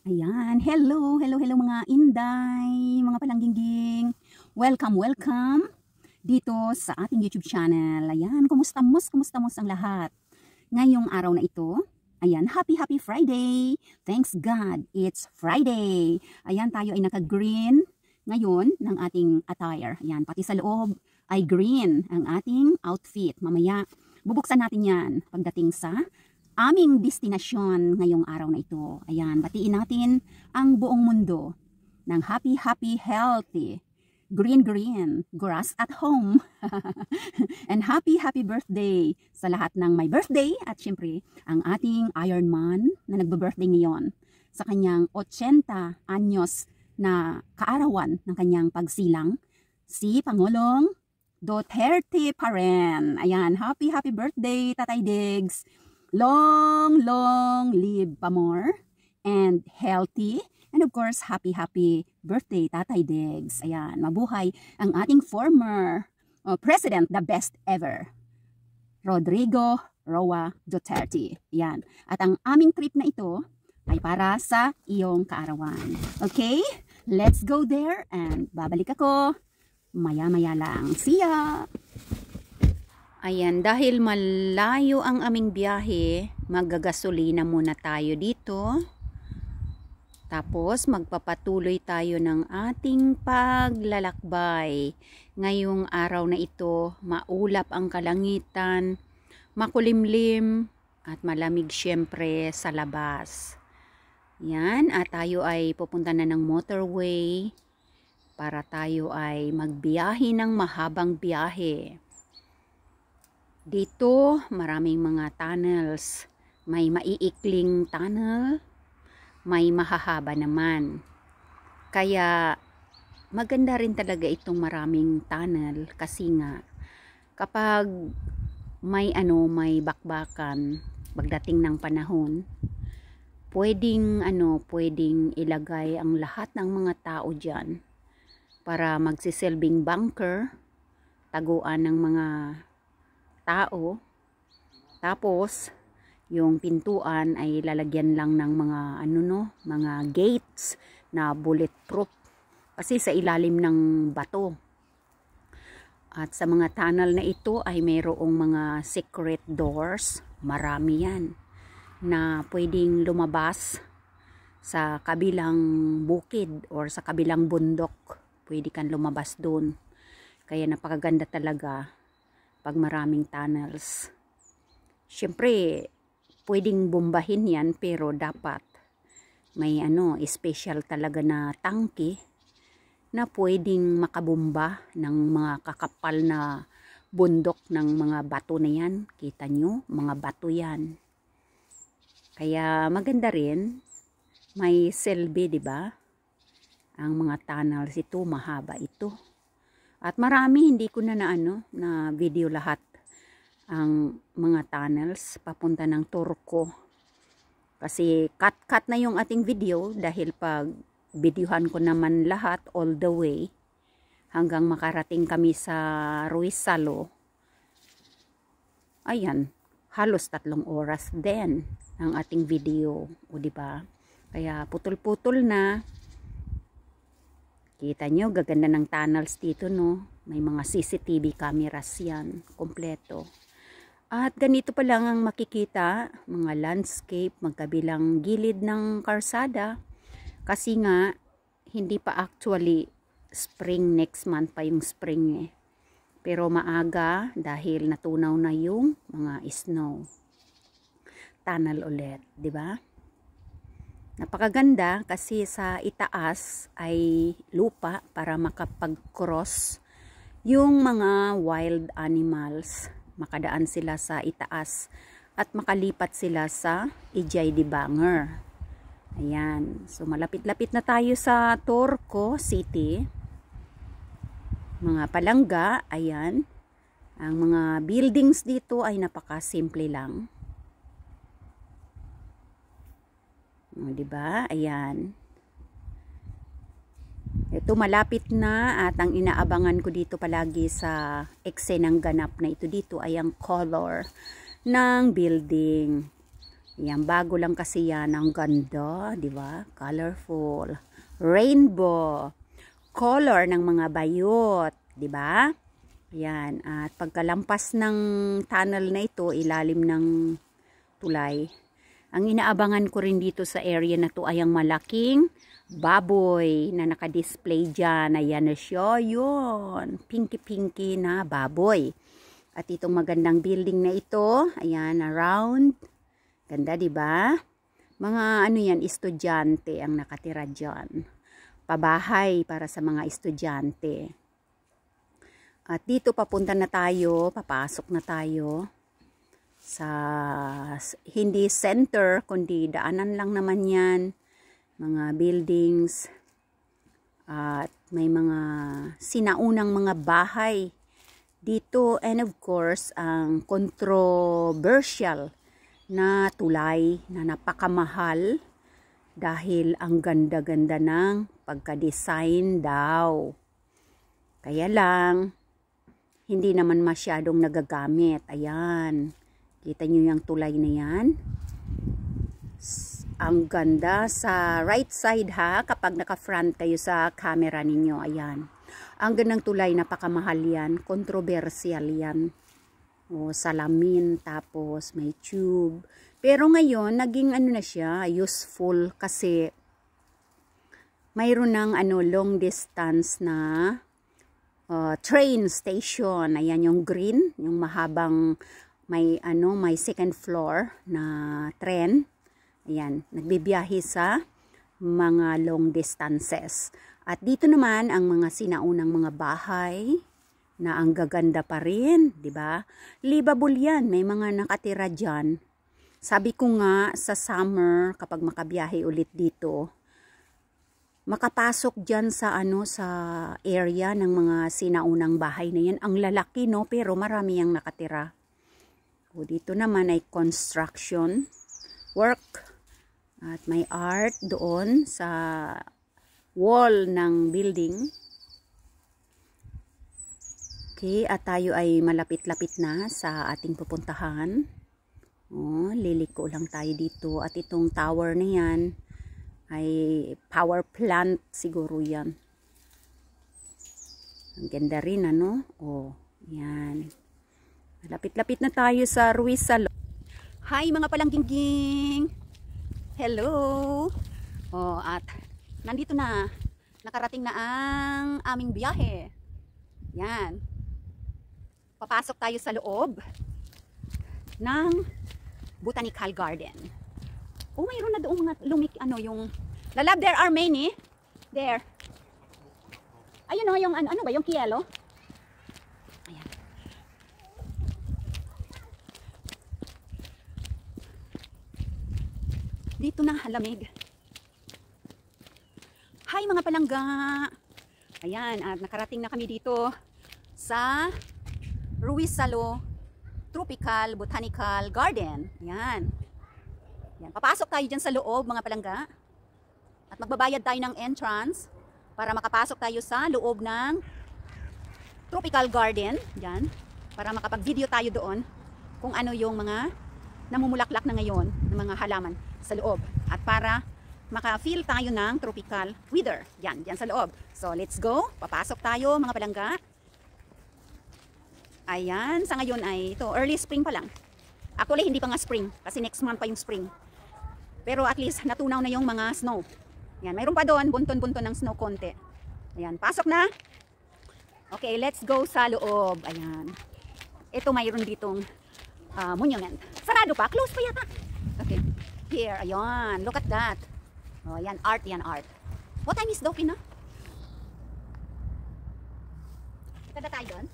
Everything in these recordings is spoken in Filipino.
Ayan, hello mga inday, mga palanggingging. Welcome dito sa ating YouTube channel. Ayan, kumusta mos ang lahat? Ngayong araw na ito, ayan, happy Friday. Thanks God, it's Friday. Ayan, tayo ay naka-green ngayon ng ating attire. Ayan, pati sa loob ay green ang ating outfit. Mamaya, bubuksan natin yan pagdating sa aming destinasyon ngayong araw na ito. Ayan, batiin natin ang buong mundo ng happy, healthy, green, grass at home. And happy birthday sa lahat ng may birthday at syempre ang ating Iron Man na nagbe-birthday ngayon sa kanyang 80 anyos na kaarawan ng kanyang pagsilang, si Pangulong Duterte pa rin. Ayan, happy birthday, Tatay Diggs. Long live pa more and healthy. And of course, happy birthday, Tatay Diggs. Ayan, mabuhay ang ating former president, the best ever, Rodrigo Roa Duterte. Ayan. At ang aming trip na ito ay para sa iyong kaarawan. Okay? Let's go there and babalik ako maya-maya lang. See ya! Ayan, dahil malayo ang aming biyahe, maggagasolina muna tayo dito. Tapos magpapatuloy tayo ng ating paglalakbay. Ngayong araw na ito, maulap ang kalangitan, makulimlim at malamig syempre sa labas. Yan, at tayo ay pupunta na ng motorway para tayo ay magbiyahe ng mahabang biyahe. Dito, maraming mga tunnels. May maiikling tunnel, may mahahaba naman. Kaya, maganda rin talaga itong maraming tunnel kasi nga, kapag may bakbakan, pagdating ng panahon, pwedeng ilagay ang lahat ng mga tao dyan para magsisilbing bunker, taguan ng mga tao. Tapos yung pintuan ay lalagyan lang ng mga mga gates na bulletproof kasi sa ilalim ng bato. At sa mga tunnel na ito ay mayroong mga secret doors, marami yan, na pwedeng lumabas sa kabilang bukid or sa kabilang bundok. Pwede kang lumabas doon. Kaya napakaganda talaga pag maraming tunnels. Siyempre, pwedeng bombahin yan pero dapat may special talaga na tangke na pwedeng makabomba ng mga kakapal na bundok ng mga bato na yan. Kita nyo, mga bato yan. Kaya maganda rin, may silbi, di ba? Ang mga tunnels ito, mahaba ito. At marami, hindi ko na video lahat ang mga tunnels papunta ng Turco. Kasi cut na yung ating video dahil pag videohan ko naman lahat all the way hanggang makarating kami sa Ruissalo. Ayan, halos 3 oras din ang ating video, o diba? Kaya putol-putol na. Kita nyo, gaganda ng tunnels dito, no? May mga CCTV cameras yan, kompleto. At ganito pa lang ang makikita, mga landscape, magkabilang gilid ng karsada. Kasi nga, hindi pa actually spring, next month pa yung spring eh. Pero maaga dahil natunaw na yung mga snow. Tunnel ulit, di ba? Napakaganda kasi sa itaas ay lupa para makapag-cross yung mga wild animals. Makadaan sila sa itaas at makalipat sila sa Ijay de Banger. Ayan. So malapit-lapit na tayo sa Turco City. Mga palangga, ayan. Ang mga buildings dito ay napakasimple lang. O, diba? Ayan. Ito malapit na at ang inaabangan ko dito palagi sa eksenang ganap na ito dito ay ang color ng building. Yan, bago lang kasi yan. Ang ganda, di ba? Colorful. Rainbow. Color ng mga bayot, di ba? Yan, at pagkalampas ng tunnel na ito, ilalim ng tulay, ang inaabangan ko rin dito sa area na to ay ang malaking baboy na nakadisplay dyan. Ayan na siya, yun. Pinky-pinky na baboy. At itong magandang building na ito, ayan, around. Ganda, di ba? Mga ano yan, estudyante ang nakatira dyan. Pabahay para sa mga estudyante. At dito papunta na tayo, papasok na tayo sa hindi center, kundi daanan lang naman yan. Mga buildings at may mga sinaunang mga bahay dito, and of course ang controversial na tulay na napakamahal dahil ang ganda-ganda ng pagka-design daw. Kaya lang hindi naman masyadong nagagamit. Ayan, kita nyo yung tulay na yan. Ang ganda sa right side ha, kapag naka-front kayo sa camera ninyo. Ayan. Ang gandang tulay, napakamahal yan. Controversial yan. O, salamin, tapos may tube. Pero ngayon, naging ano na siya, useful kasi mayroon ng long distance na train station. Ayan yung green, yung mahabang may second floor na tren. Ayan, nagbibiyahe sa mga long distances. At dito naman ang mga sinaunang mga bahay na ang gaganda pa rin, 'di ba? Livable 'yan, may mga nakatira diyan. Sabi ko nga sa summer kapag makabiyahe ulit dito, makapasok dyan sa sa area ng mga sinaunang bahay na yan. Ang lalaki, no, pero marami yang nakatira. O, dito naman ay construction work at may art doon sa wall ng building. Okay, at tayo ay malapit-lapit na sa ating pupuntahan. O, liliko lang tayo dito. At itong tower na yan ay power plant siguro yan. Ang ganda rin, ano? Oh, yan. Lapit-lapit na tayo sa Ruiz Salon. Hi mga palanggingging! Hello! Oh, at nandito na. Nakarating na ang aming biyahe. Yan. Papasok tayo sa loob ng Botanical Garden. Oh, mayroon na doon mga yung lalab, there are many. There. Ayun o, yung ano ba, yung kielo? Ayan. Dito na, lamig. Hi mga palangga. Ayan, at nakarating na kami dito sa Ruiz Salon Tropical Botanical Garden. Ayan. Yan, papasok tayo dyan sa loob mga palangga at magbabayad tayo ng entrance para makapasok tayo sa loob ng Tropical Garden dyan, para makapag-video tayo doon kung ano yung mga namumulaklak na ngayon ng mga halaman sa loob at para maka-feel tayo ng tropical weather dyan sa loob. So let's go, papasok tayo mga palangga. Ayan, sa ngayon ay ito, early spring pa lang. Actually hindi pa nga spring kasi next month pa yung spring. Pero at least natunaw na yung mga snow. Yan, mayroon pa doon, bunton-bunton ng snow konti. Ayan, pasok na. Okay, let's go sa loob. Ayan. Ito mayroon ditong monument. Sarado pa, close pa yata. Okay, here, ayan, look at that. Oh, yan, art, yan, art. What time is daw, Pina? Kada tayo doon?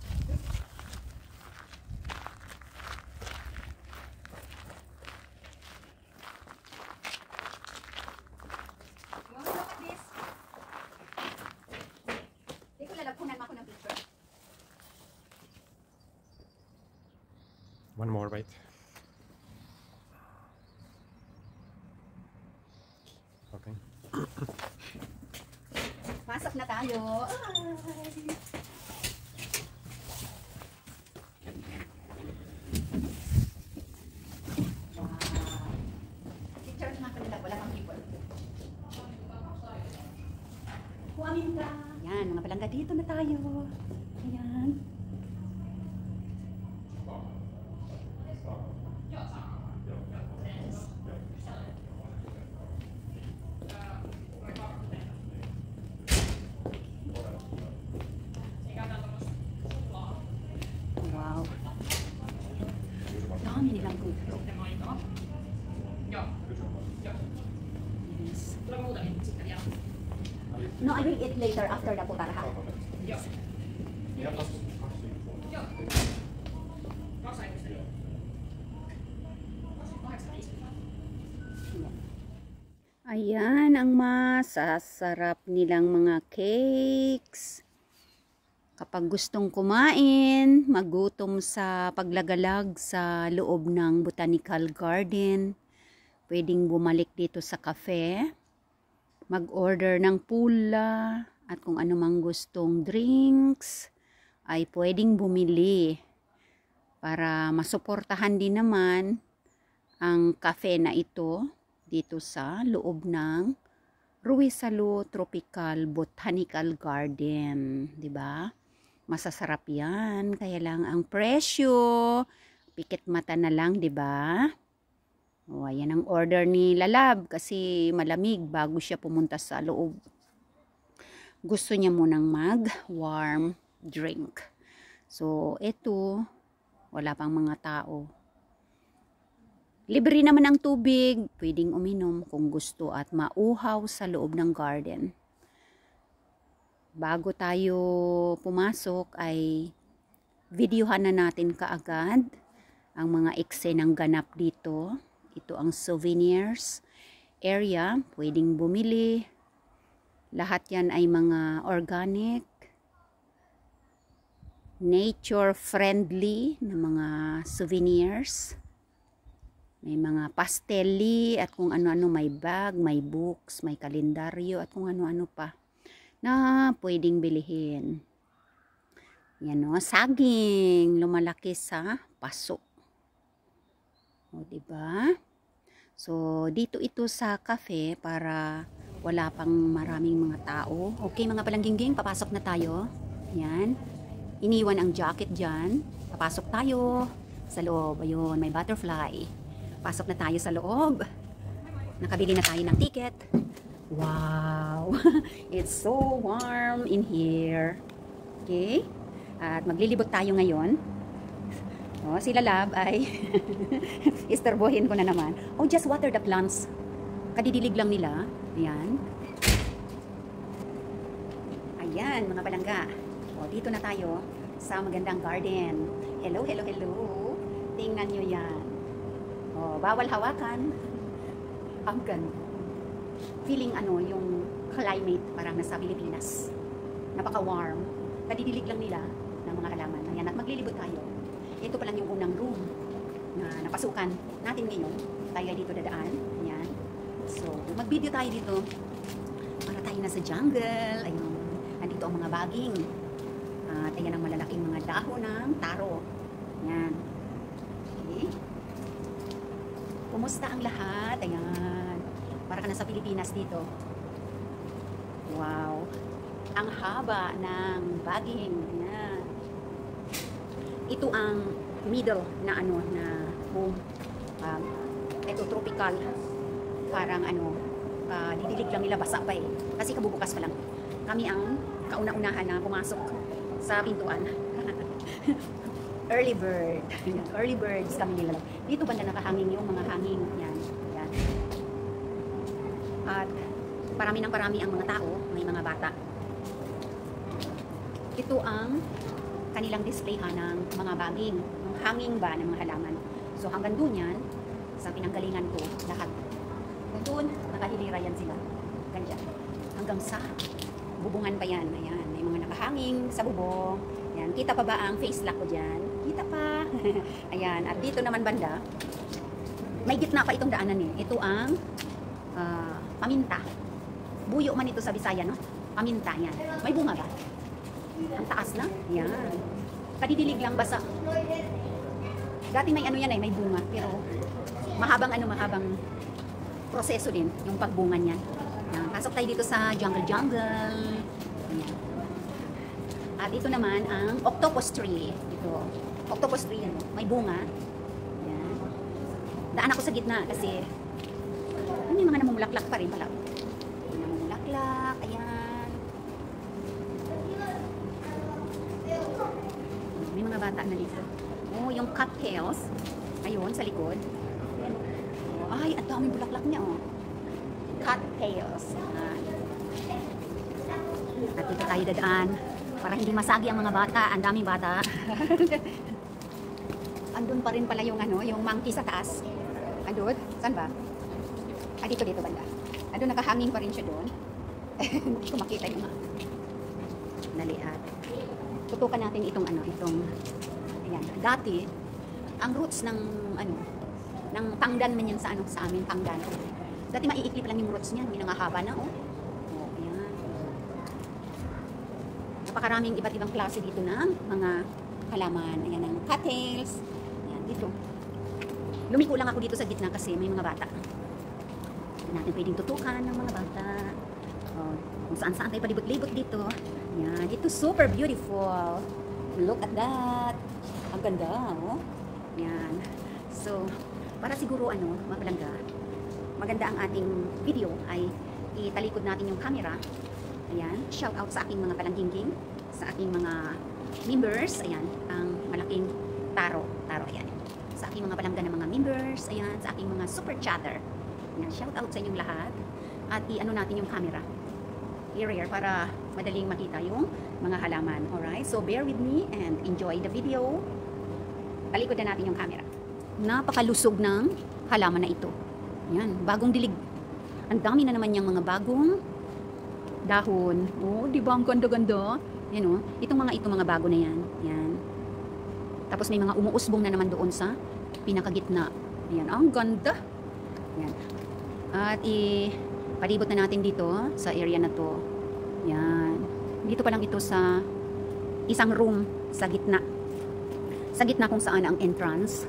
One more, wait. Okay. Pasok na tayo. Yan, mga palangga, dito na tayo. Ayan. Wow. Dami nilang good. Yes. No, I will eat later after the putaraha. Ayan ang masasarap nilang mga cakes. Kapag gustong kumain, magutom sa paglagalag sa loob ng botanical garden, pwedeng bumalik dito sa cafe, mag-order ng pula at kung ano mang gustong drinks ay pwedeng bumili para masuportahan din naman ang cafe na ito dito sa loob ng Ruisalu Tropical Botanical Garden, 'di ba? Masasarap 'yan, kaya lang ang presyo pikit mata na lang, 'di ba? O, ayan ang order ni Lalab kasi malamig bago siya pumunta sa loob. Gusto niya munang mag-warm drink. So, ito, wala pang mga tao. Libre naman ang tubig, pwedeng uminom kung gusto at mauhaw sa loob ng garden. Bago tayo pumasok ay videohan na natin kaagad ang mga eksenang ganap dito. Ito ang souvenirs area, pwedeng bumili. Lahat yan ay mga organic, nature-friendly na mga souvenirs. May mga pasteli at kung ano-ano, may bag, may books, may kalendaryo at kung ano-ano pa na pwedeng bilihin. Yan o, saging, lumalaki sa paso. O, diba? So, dito ito sa cafe para wala pang maraming mga tao. Okay, mga palangging-ging, papasok na tayo. Yan. Iniwan ang jacket dyan. Papasok tayo sa loob. Ayun, may butterfly. Pasok na tayo sa loob. Nakabili na tayo ng ticket. Wow! It's so warm in here. Okay? At maglilibot tayo ngayon. Oh, si Lalab ay istorbohin ko na naman. Oh, just water the plants. Kadidilig lang nila. Ayan. Ayan, mga palangga. Oh, dito na tayo sa magandang garden. Hello, hello, hello. Tingnan nyo yan. Oh, bawal hawakan. Ang ganda. Feeling ano, yung climate parang nasa Pilipinas. Napaka-warm. Kadidilig lang nila ng mga halaman. Ayan, at maglilibot tayo. Ito pa lang yung unang room na napasukan natin ngayon. Tayo ay dito dadaan. Ayan. So, mag-video tayo dito. Para tayo nasa jungle. Ayun. Nandito ang mga baging. At ayan ang malalaking mga dahon ng taro. Ayan. Okay. Kumusta ang lahat? Ayan. Para ka na sa Pilipinas dito. Wow. Ang haba ng baging. Ayan. Ito ang middle na ano na home. Ito tropical. Parang ano, didilig lang nila, basa pa eh. Kasi kabubukas pa lang. Kami ang kauna-unahan na pumasok sa pintuan. Early bird. Early birds kami nila. Dito banda nakahanging yung mga hanging. Yan. Yan. At parami ng parami ang mga tao. May mga bata. Ito ang kanilang display ng mga baging. Ang hanging ba ng mga halaman. So hanggang doon yan, sa pinanggalingan ko, lahat. Hanggang doon, nakahilira yan sila. Ganyan. Hanggang sa bubungan pa yan. Ayan. May mga nakahanging sa bubong. Ayan. Kita pa ba ang face lock ko dyan? Kita pa. Ayan. At dito naman banda, may gitna pa itong daanan eh. Ito ang paminta. Buyo man ito sa Bisaya, no? Paminta yan. May bunga ba? Ang taas na. Ayan. Kadidilig lang basa. Dati may ano yan eh, may bunga. Pero mahabang proseso din yung pagbunga niyan. Pasok tayo dito sa jungle. At ito naman ang octopus tree. Ito. Octopus tree yan. May bunga. Yan. Daan ako sa gitna kasi may mga namumulaklak pa rin pala. Namumulaklak. Ayan. May mga bata na dito. Oh, yung cattails. Ayun, sa likod. Oh, ay, ang daming bulaklak niya, oh. Cattails. At dito tayo dadaan para hindi masagi ang mga bata. Ang daming bata. Andun pa rin pala yung ano, yung monkey sa taas. Andun? Saan ba? Ah, dito banda. Andun, nakahanging pa rin siya doon. Hindi ko makita yung naliat. Tutukan natin itong ano, itong ayan. Dati, ang roots ng ano, ng pangdan man yan sa ano, sa amin, pangdan. Dati maiiklip lang yung roots niya, hindi nangahaba na, oh. Oh, ayan. Napakaraming iba't ibang klase dito ng mga halaman. Ayan, ang cattails. Ayan, dito. Lumiko lang ako dito sa gitna kasi may mga bata. Hindi natin pwedeng tutukan ng mga bata. Oh, kung saan-saan tayo palibot-libot dito. Ayan, ito super beautiful. Look at that. Ang ganda, oh. Ayan. So, para siguro ano, mapalangga, maganda ang ating video ay italikod natin yung camera. Ayan, shout out sa aking mga palangging, sa aking mga members. Ayan, ang malaking taro, ayan. Sa aking mga palangga ng mga members, ayan, sa aking mga super chatter. Ayan, shout out sa inyong lahat. At i-ano natin yung camera area para madaling makita yung mga halaman. Alright, so bear with me and enjoy the video. Talikod na natin yung camera. Napakalusog ng halaman na ito. Yan, bagong dilig. Ang dami na naman yung mga bagong dahon. Oh, di ba ang ganda-ganda? Yan oh, itong mga bago na yan. Yan. Tapos may mga umuusbong na naman doon sa pinakagitna. Yan, ang ganda. Yan. At palibot na natin dito sa area na to. Yan. Dito pa lang ito sa isang room sa gitna. Sa gitna kung saan ang entrance.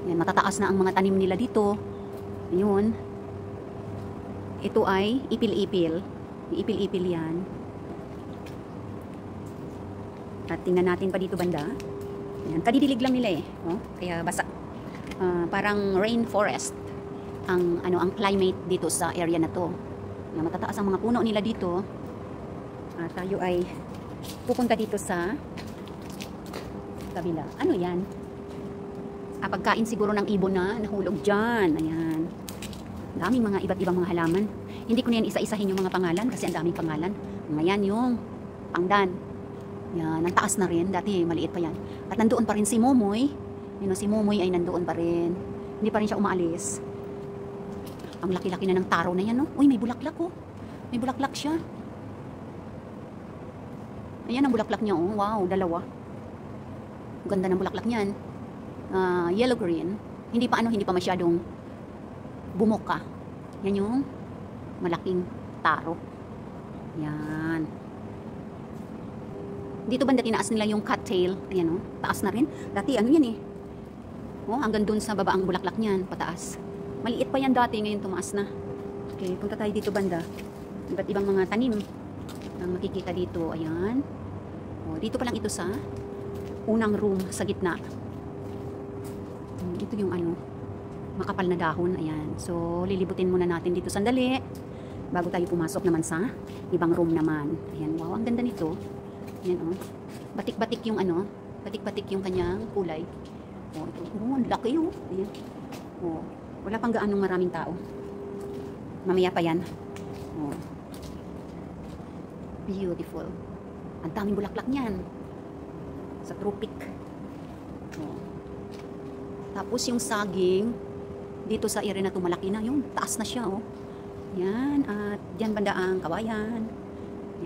Yan, matataas na ang mga tanim nila dito. Ayun. Ito ay ipil-ipil. Ipil-ipil yan. At tingnan natin pa dito banda. Yan, kadidilig lang nila eh. Oh, kaya basa. Parang rainforest ang climate dito sa area na to. Yan, matataas ang mga puno nila dito. At tayo ay pupunta dito sa kabila. Ano yan? Pagkain siguro ng ibon na nahulog dyan. Ayan. Daming mga iba't ibang mga halaman. Hindi ko na yan isa-isahin yung mga pangalan kasi ang daming pangalan. Ngayon yung pangdan. Yan, ang taas na rin. Dati maliit pa yan. At nandoon pa rin si Momoy. Yun, si Momoy ay nandoon pa rin. Hindi pa rin siya umaalis. Ang laki-laki na ng taro na yan, no? Uy, may bulaklak, oh. May bulaklak siya. Ayan ang bulaklak niya, oh. Wow, dalawa. Ganda ng bulaklak niyan. Yellow-green. Hindi pa masyadong bumuka. Yan yung malaking taro. Yan. Dito banda tinaas nila yung cattail. Ayan, oh. Taas na rin. Dati ano yan eh. Oh, hanggang dun sa baba ang bulaklak niyan, pataas. Maliit pa yan dati, ngayon tumaas na. Okay, punta tayo dito banda. Iba't ibang mga tanim ang makikita dito. Ayan. Oh, dito pa lang ito sa unang room sa gitna. Ito yung makapal na dahon. Ayan. So, lilibutin muna natin dito sandali bago tayo pumasok naman sa ibang room naman. Ayan. Wow, ang ganda nito. Ayan, oh. Batik-batik yung batik-batik yung kanyang kulay. Oh, ito. Oh, ang laki, oh. Ayan. Oh. Wala pang gaanong maraming tao. Mamaya pa yan. Oh. Beautiful. Ang daming bulaklak niyan. Sa tropic. Oh. Tapos yung saging, dito sa area na ito, malaki na. Yung taas na siya, oh. Yan. At dyan banda ang kawayan.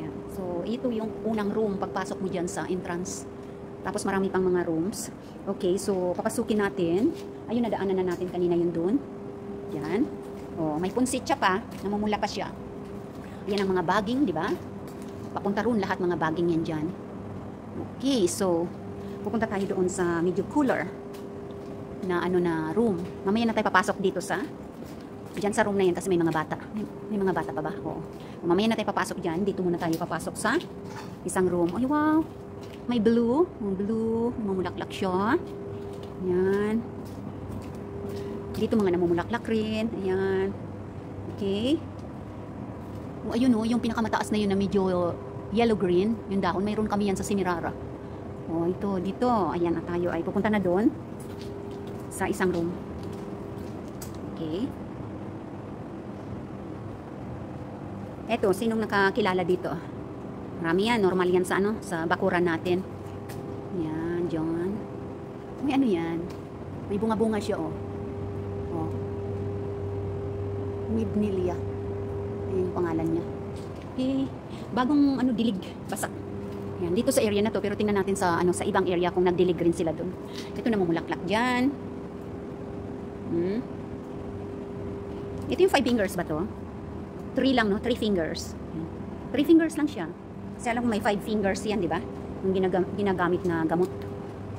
Yan. So, ito yung unang room pagpasok mo dyan sa entrance. Tapos marami pang mga rooms. Okay, so papasukin natin. Ayun, nadaanan na natin kanina yun dun. Yan. Oh, may punsit siya pa. Namumula pa siya. Yan ang mga baging, di ba? Papunta roon lahat mga baging yan dyan. Okay, so pupunta tayo doon sa medyo cooler na na room. Mamaya na tayo papasok dito sa Diyan sa room na yan kasi may mga bata. May mga bata pa ba? Oo. Mamaya na tayo papasok dyan. Dito muna tayo papasok sa isang room. Ay, wow! May blue. May blue. Namumulaklak siya. Ayan. Dito mga namumulaklak rin. Ayan. Okay. O, ayun o. Yung pinakamataas na yun na medyo yellow-green. Yung dahon. Mayroon kami yan sa Sinirara. O, ito. Dito. Ayan na tayo ay pupunta na doon. Sa isang room. Okay. Eto, sinong nakakilala dito? Marami yan, normal yan sa ano, sa bakuran natin. Yan, John. May ano yan? May bunga-bunga siya, oh. Oh. Midnilia. Ayun yung pangalan niya. Okay. Bagong ano, dilig, basak. Yan, dito sa area na to, pero tingnan natin sa ano, sa ibang area kung nagdilig rin sila doon. Ito namumulaklak diyan. Ito yung 5 fingers ba to? 3 lang, no? 3 fingers. 3 fingers lang siya. Kasi alam ko may 5 fingers yan, di ba? Yung ginagamit na gamot.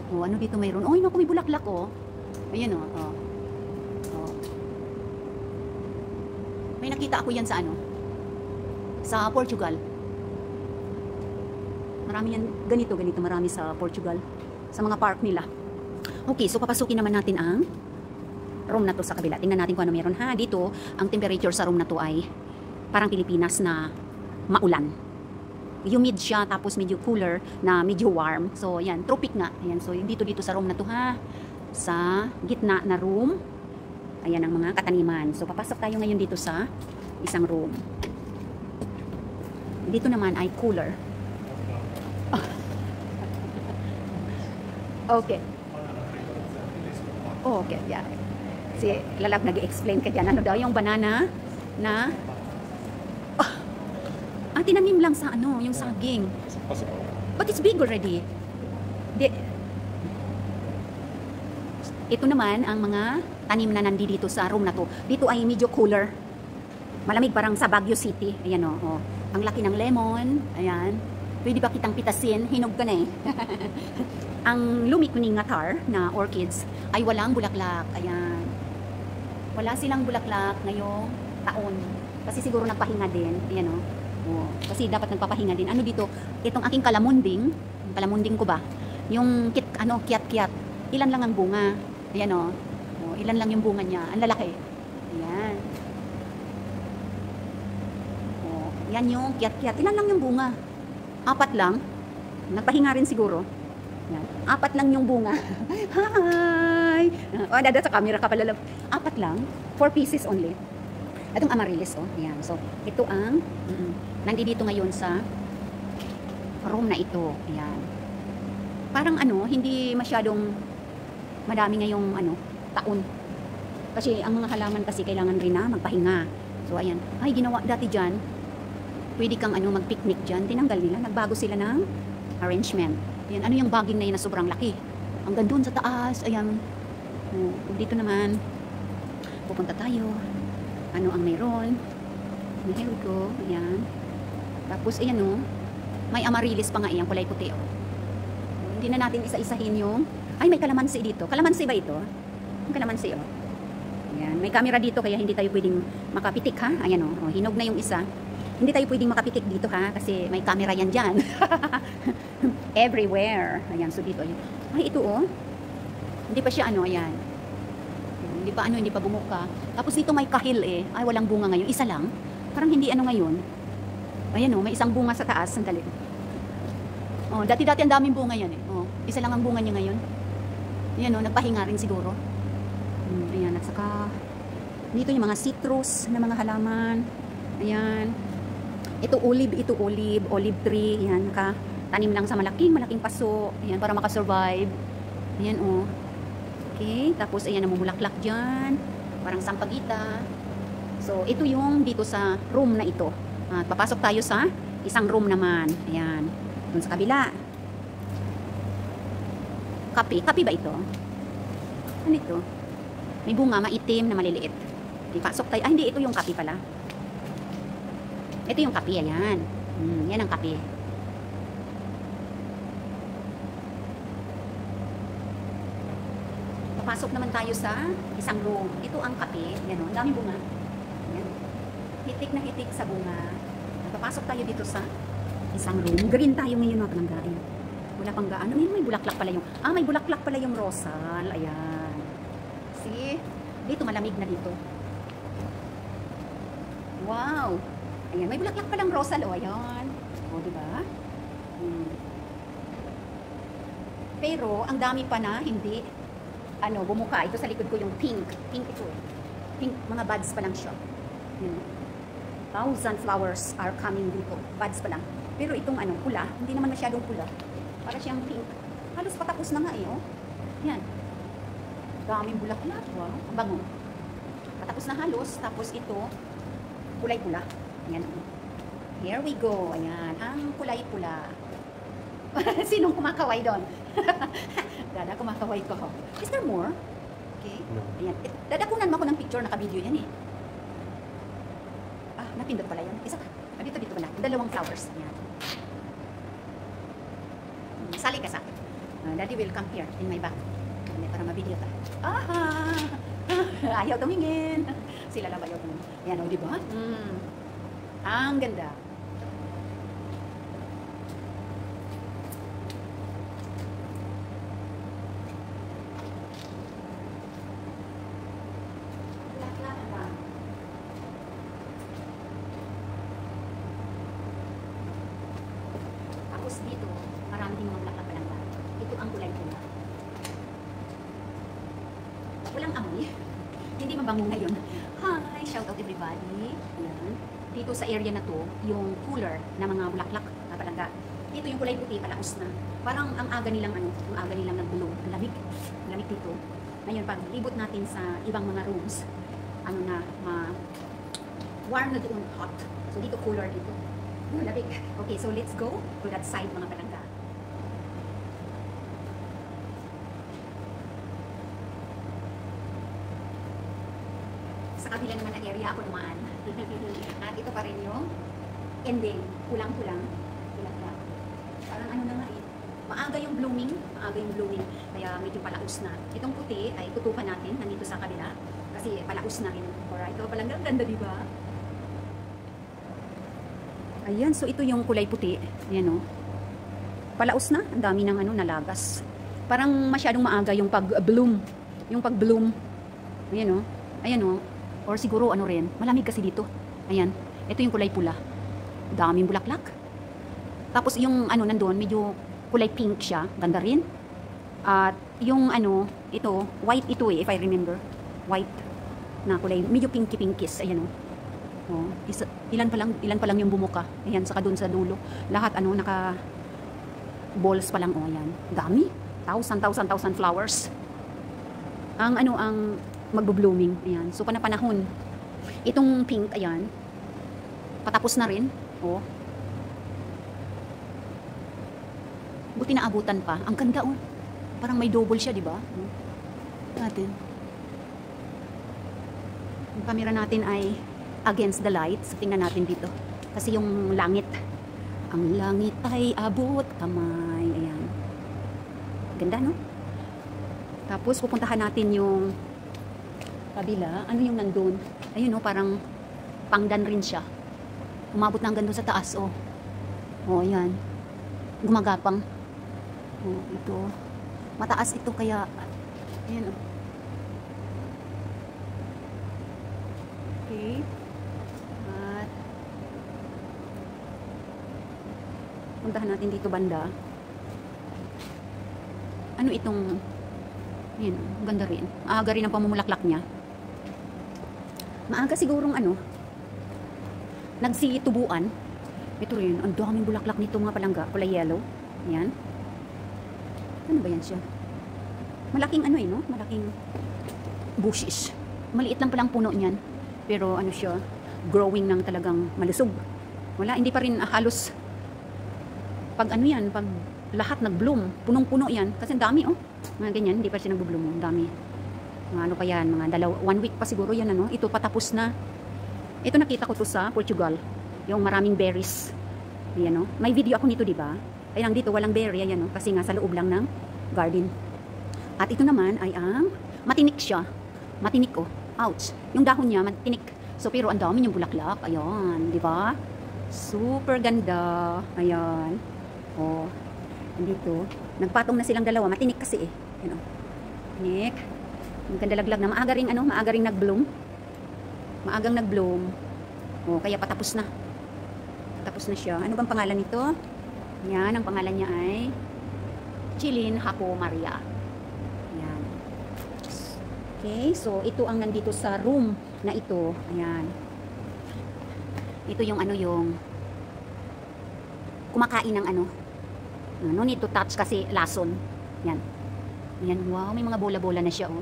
O, ano dito mayroon? Oh, naku, may bulaklak, oh. Ayan, oh. Oh. Oh. May nakita ako yan sa ano? Sa Portugal. Marami yan, ganito, marami sa Portugal. Sa mga park nila. Okay, so papasukin naman natin ang room na to sa kabila. Tingnan natin kung ano meron, ha. Dito, ang temperature sa room na to ay parang Pilipinas na maulan. Humid siya, tapos medyo cooler na medyo warm. So, yan, tropic nga. Ayan, so, dito sa room na to, ha. Sa gitna na room. Ayan ang mga kataniman. So, papasok tayo ngayon dito sa isang room. Dito naman ay cooler. Okay. Oh, okay, yeah. Si Lalab nag-explain ka dyan. Ano daw yung banana na tinanim lang sa ano, yung saging. But it's big already. Ito naman ang mga tanim na nandito sa room na to. Dito ay medyo cooler. Malamig parang sa Baguio City. Ayan o. Oh. Ang laki ng lemon. Ayan. Pwede ba kitang pitasin? Hinog ka na eh. Ang lumikuning ngatar na orchids ay walang bulaklak. Ayan. Wala silang bulaklak ngayong taon. Kasi siguro nagpahinga din. Ayan o. Oh, kasi dapat nagpapahinga din. Ano dito? Itong aking kalamunding ko ba? Yung kiat-kiat. Ilan lang ang bunga. Ayan o. Oh, ilan lang yung bunga niya. Ang lalaki. Ayan. Oh, yan yung kiat-kiat. Ilan lang yung bunga? 4 lang. Nagpahinga rin siguro. Yan. 4 lang yung bunga. Hi! Oh, dada sa camera ka pala. 4 lang. 4 pieces only. Itong amaryllis, oh. Ayan. So, ito ang nandito ngayon sa room na ito. Ayan. Parang ano, hindi masyadong madami ngayong ano, taon. Kasi ang mga halaman kasi kailangan rin na magpahinga. So, ayan. Ay, ginawa dati dyan. Pwede kang ano, mag-picnic dyan. Tinanggal nila. Nagbago sila ng arrangement. Ayan. Ano yung bagging na yun na sobrang laki? Hanggang doon sa taas. Ayan. Oh, dito naman. Pupunta tayo. Ano ang mayroon? Here we go. Ayan. Tapos, ayan o. May amaryllis pa nga yan. Kulay puti o. Hindi na natin isa-isahin yung... Ay, may kalamansi dito. Kalamansi ba ito? Yung kalamansi o. Ayan. May camera dito kaya hindi tayo pwedeng makapitik ha. Ayan o. Hinog na yung isa. Hindi tayo pwedeng makapitik dito ha. Kasi may camera yan dyan. Everywhere. Ayan. So, dito. Ayan. Ay, ito o. Hindi pa siya ano. Ayan. Hindi pa bumuka. Tapos dito may kahil eh. Ay, walang bunga ngayon. Isa lang. Parang hindi ano ngayon. Ayan o, may isang bunga sa taas. Sandali. Oh, dati-dati ang daming bunga yan eh. Oh, isa lang ang bunga niya ngayon. Ayan o, nagpahinga rin siguro. Ayan, at saka dito yung mga citrus na mga halaman. Ayan. Ito olive tree. Ayan, tanim lang sa malaking paso. Ayan, para makasurvive. Ayan o. Okay, tapos ayan, namumulaklak dyan. Parang sampagita. So, ito yung dito sa room na ito. At papasok tayo sa isang room naman. Ayan. Doon sa kabila. Kape. Kape ba ito? Ano ito? May bunga, maitim na maliliit. Pasok tayo. Ah, hindi. Ito yung kape pala. Ito yung kape. Ayan. Yan ang kape. Papasok naman tayo sa isang room. Ito ang kape. Yan o. Ang daming bunga. Yan. Hitik na hitik sa bunga. Papasok tayo dito sa isang room. Green tayo ngayon mga palanggain. Wala pang gaano. May bulaklak pala yung, may bulaklak pala yung rosal. Ayan. See? Dito malamig na dito. Wow! Ayan, may bulaklak palang rosal. O, ayan. O, diba? Pero, ang dami pa na, hindi, bumuka. Ito sa likod ko yung pink. Pink ito eh. Pink, mga buds pa lang siya. 1,000 flowers are coming dito. Buds pa lang. Pero itong pula, hindi naman masyadong pula. Para siyang pink. Halos patapos na nga eh, oh. Yan. Daming bulaklak. Wow, ang bango. Patapos na halos. Tapos ito, kulay pula. Ayan. Here we go. Ayan. Ang kulay pula. Sinong kumakaway doon? Dada, kumakaway ko. Is there more? Okay. No. Ayan. Dadakunan mo ako ng picture. Naka-video yan eh. Napindot pala yun. Isa pa. Dito pala. Dalawang flowers. Ayan. Sali ka sa akin. Daddy will come here in my back. Para ma-video ta. Ayaw tumingin. Sila lang ayaw tumingin. Ayan o, diba? Ang ganda. Tapos dito, marami din mga bulaklak pa lang ba. Ito ang kulay pula. Walang amoy. Hindi mabango ngayon. Hi! Shout out everybody. Ayan. Dito sa area na to, yung cooler na mga bulaklak na palangga. Dito yung kulay puti, palaos na. Parang ang aga nilang nag-bloom. Ang lamig. Ang lamig dito. Ngayon, pag libot natin sa ibang mga rooms, warm na doon, hot. So dito cooler dito. Lamig. Okay, so let's go to that side mga palangga. Sa kabila naman na area ako dumaan. At ito pa rin yung ending. Kulang-kulang. Kulang-kulang. Parang na nga eh. Maaga yung blooming. Kaya medyo palaos na. Itong puti ay tutukan natin nandito sa kabila. Kasi palaos na rin. Alright, ito palang ganda, diba? Ayan, so ito yung kulay puti. Ayan o. Palaos na. Ang dami ng nalagas. Parang masyadong maaga yung pag-bloom. Ayan o. Ayan o. Or siguro rin. Malamig kasi dito. Ayan. Ito yung kulay pula. Daming bulaklak. Tapos yung nandun, medyo kulay pink siya. Ganda rin. At yung ito, white ito eh, if I remember. White na kulay. Medyo pinky-pinkies. Ayan o. Oh, ilan pa lang yung bumuka. Ayan, saka doon sa dulo. Lahat naka balls pa lang. Oh, ayan. Dami. 1,000 flowers. Ang magbo-blooming. Ayan. So panahon. Itong pink, ayan. Patapos na rin. Oh. Buti na abutan pa. Ang ganda oh. Parang may double siya, di ba? Natin. Yung camera natin ay against the light. So, tingnan natin dito. Kasi yung langit. Ang langit ay abot kamay. Ayan. Ganda, no? Tapos, pupuntahan natin yung kabila. Ano yung nandun? Ayun, no? Parang pangdan rin siya. Umabot na hanggang doon sa taas, oh. Oh, ayan. Gumagapang. Oh, ito. Mataas ito, kaya ayan, oh. Okay. At puntahan natin dito banda. Ano itong ayan, ganda rin. Maaga rin ang pamumulaklak niya. Maaga sigurong nagsitubuan. Ito rin, ang daming bulaklak nito mga palangga, kulay yellow. Ayan. Ano ba yan siya? Malaking no? Malaking bushes. Maliit lang palang puno niyan. Pero siya, growing ng talagang malusog. Wala, hindi pa rin halos pag pag lahat nag-bloom, punong-puno yan. Kasi ang dami, oh. Mga ganyan, hindi pa siya nag-bloom, oh. Ang dami. Mga pa yan, mga 1 week pa siguro yan, Ito patapos na. Ito nakita ko to sa Portugal. Yung maraming berries. Ayan, may video ako nito, di ba? Ay lang dito, walang berry, ayan, kasi nga sa loob lang ng garden. At ito naman ay ang matinik siya. Matinik, oh. Ouch. Yung dahon niya, matinik. So, pero ang dami yung bulaklak. Ayan, di ba? Super ganda. Ayan. Oh, dito. Nagpatong na silang dalawa. Matinik kasi eh. Yan oh. Tinik. Ang ganda laglag na. Maaga ring ano, maaga ring nag-bloom. Maagang nag-bloom. Oh, kaya patapos na. Tapos na siya. Ano bang pangalan nito? Yan, ang pangalan niya ay Chilin Hapo Maria. Yan. Okay, so ito ang nandito sa room na ito. Ayan. Ito yung ano yung kumakain ng ano. No need to touch kasi lason. Yan. Yan, wow, may mga bola-bola na siya oh.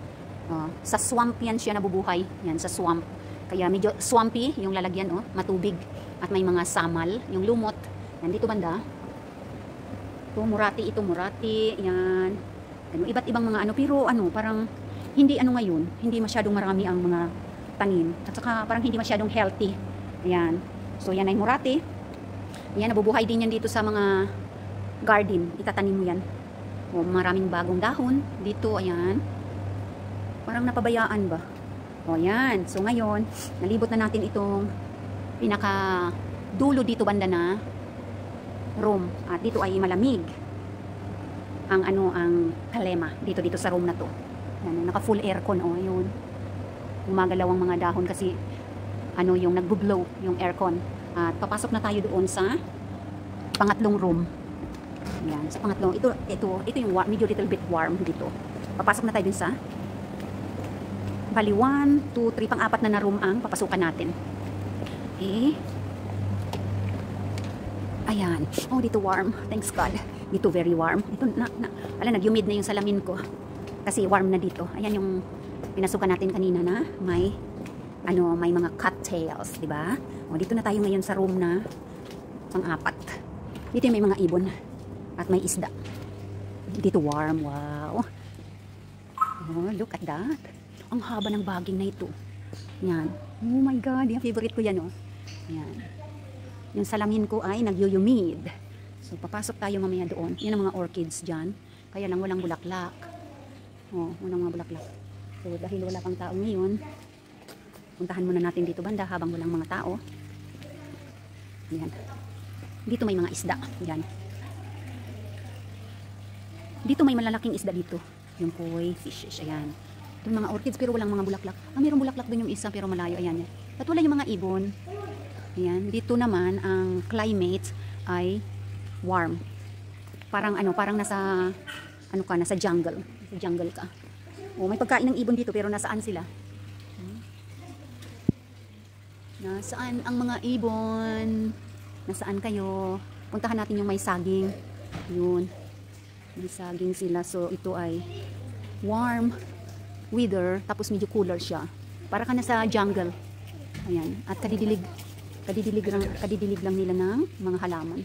Sa swamp yan siya nabubuhay. Yan, sa swamp. Kaya medyo swampy yung lalagyan oh, matubig. At may mga samal, yung lumot. Yan, dito banda. Ito murati. Yan. Ano, iba't ibang mga ano, pero ano, parang hindi ano ngayon, hindi masyadong marami ang mga tanim. At saka parang hindi masyadong healthy. Ayan. So yan ay murati. Yan, nabubuhay din yan dito sa mga garden. Itatanim mo yan. O, maraming bagong dahon. Dito, ayan. Parang napabayaan ba? O, yan. So ngayon, nalibot na natin itong pinaka dulo dito banda na room. At dito ay malamig. Ang ano, ang kalema. Dito sa room na to. Yan, naka full aircon oh, yun. Gumagalaw ang mga dahon kasi ano yung nagbo-blow yung aircon. At papasok na tayo doon sa pangatlong room. Yan, sa pangatlong ito yung medyo little bit warm dito. Papasok na tayo dun sa bali 1, 2, 3 pang-apat na room ang papasukan natin. Okay. Ayan. Oh, dito warm. Thanks God. Dito very warm. Ito nag-humid na yung salamin ko. Kasi warm na dito. Ayan yung pinasukan natin kanina na may ano, may mga cattails, di ba? O dito na tayo ngayon sa room na pang-apat. Dito may mga ibon at may isda. Dito warm, wow. Oh, look at that. Ang haba ng baging na ito. Yan. Oh my God, yung favorite ko yan, oh. Yan. Yung salamin ko ay nag-humid. So papasok tayo mamaya doon. Yan ang mga orchids dyan. Kaya lang walang bulaklak. Oh, walang mga bulaklak. So dahil wala pang tao ngayon, puntahan muna natin dito banda habang walang mga tao. Yan. Dito may mga isda. Yan. Dito may malalaking isda dito. Yung koi fishes. Ayan. Ito mga orchids pero walang mga bulaklak. Mayroong bulaklak doon yung isa pero malayo. Ayan. At wala yung mga ibon. Ayan. Dito naman ang climate ay warm. Parang ano, parang nasa ano ka, nasa jungle. Sa jungle ka. Oh, may pagkain ng ibon dito pero nasaan sila? Nasaan ang mga ibon? Nasaan kayo? Puntahan natin yung may saging. Yun. May saging sila. So ito ay warm weather tapos medyo cooler siya. Para ka nasa jungle. Ayan. At kadidilig lang nila ng mga halaman.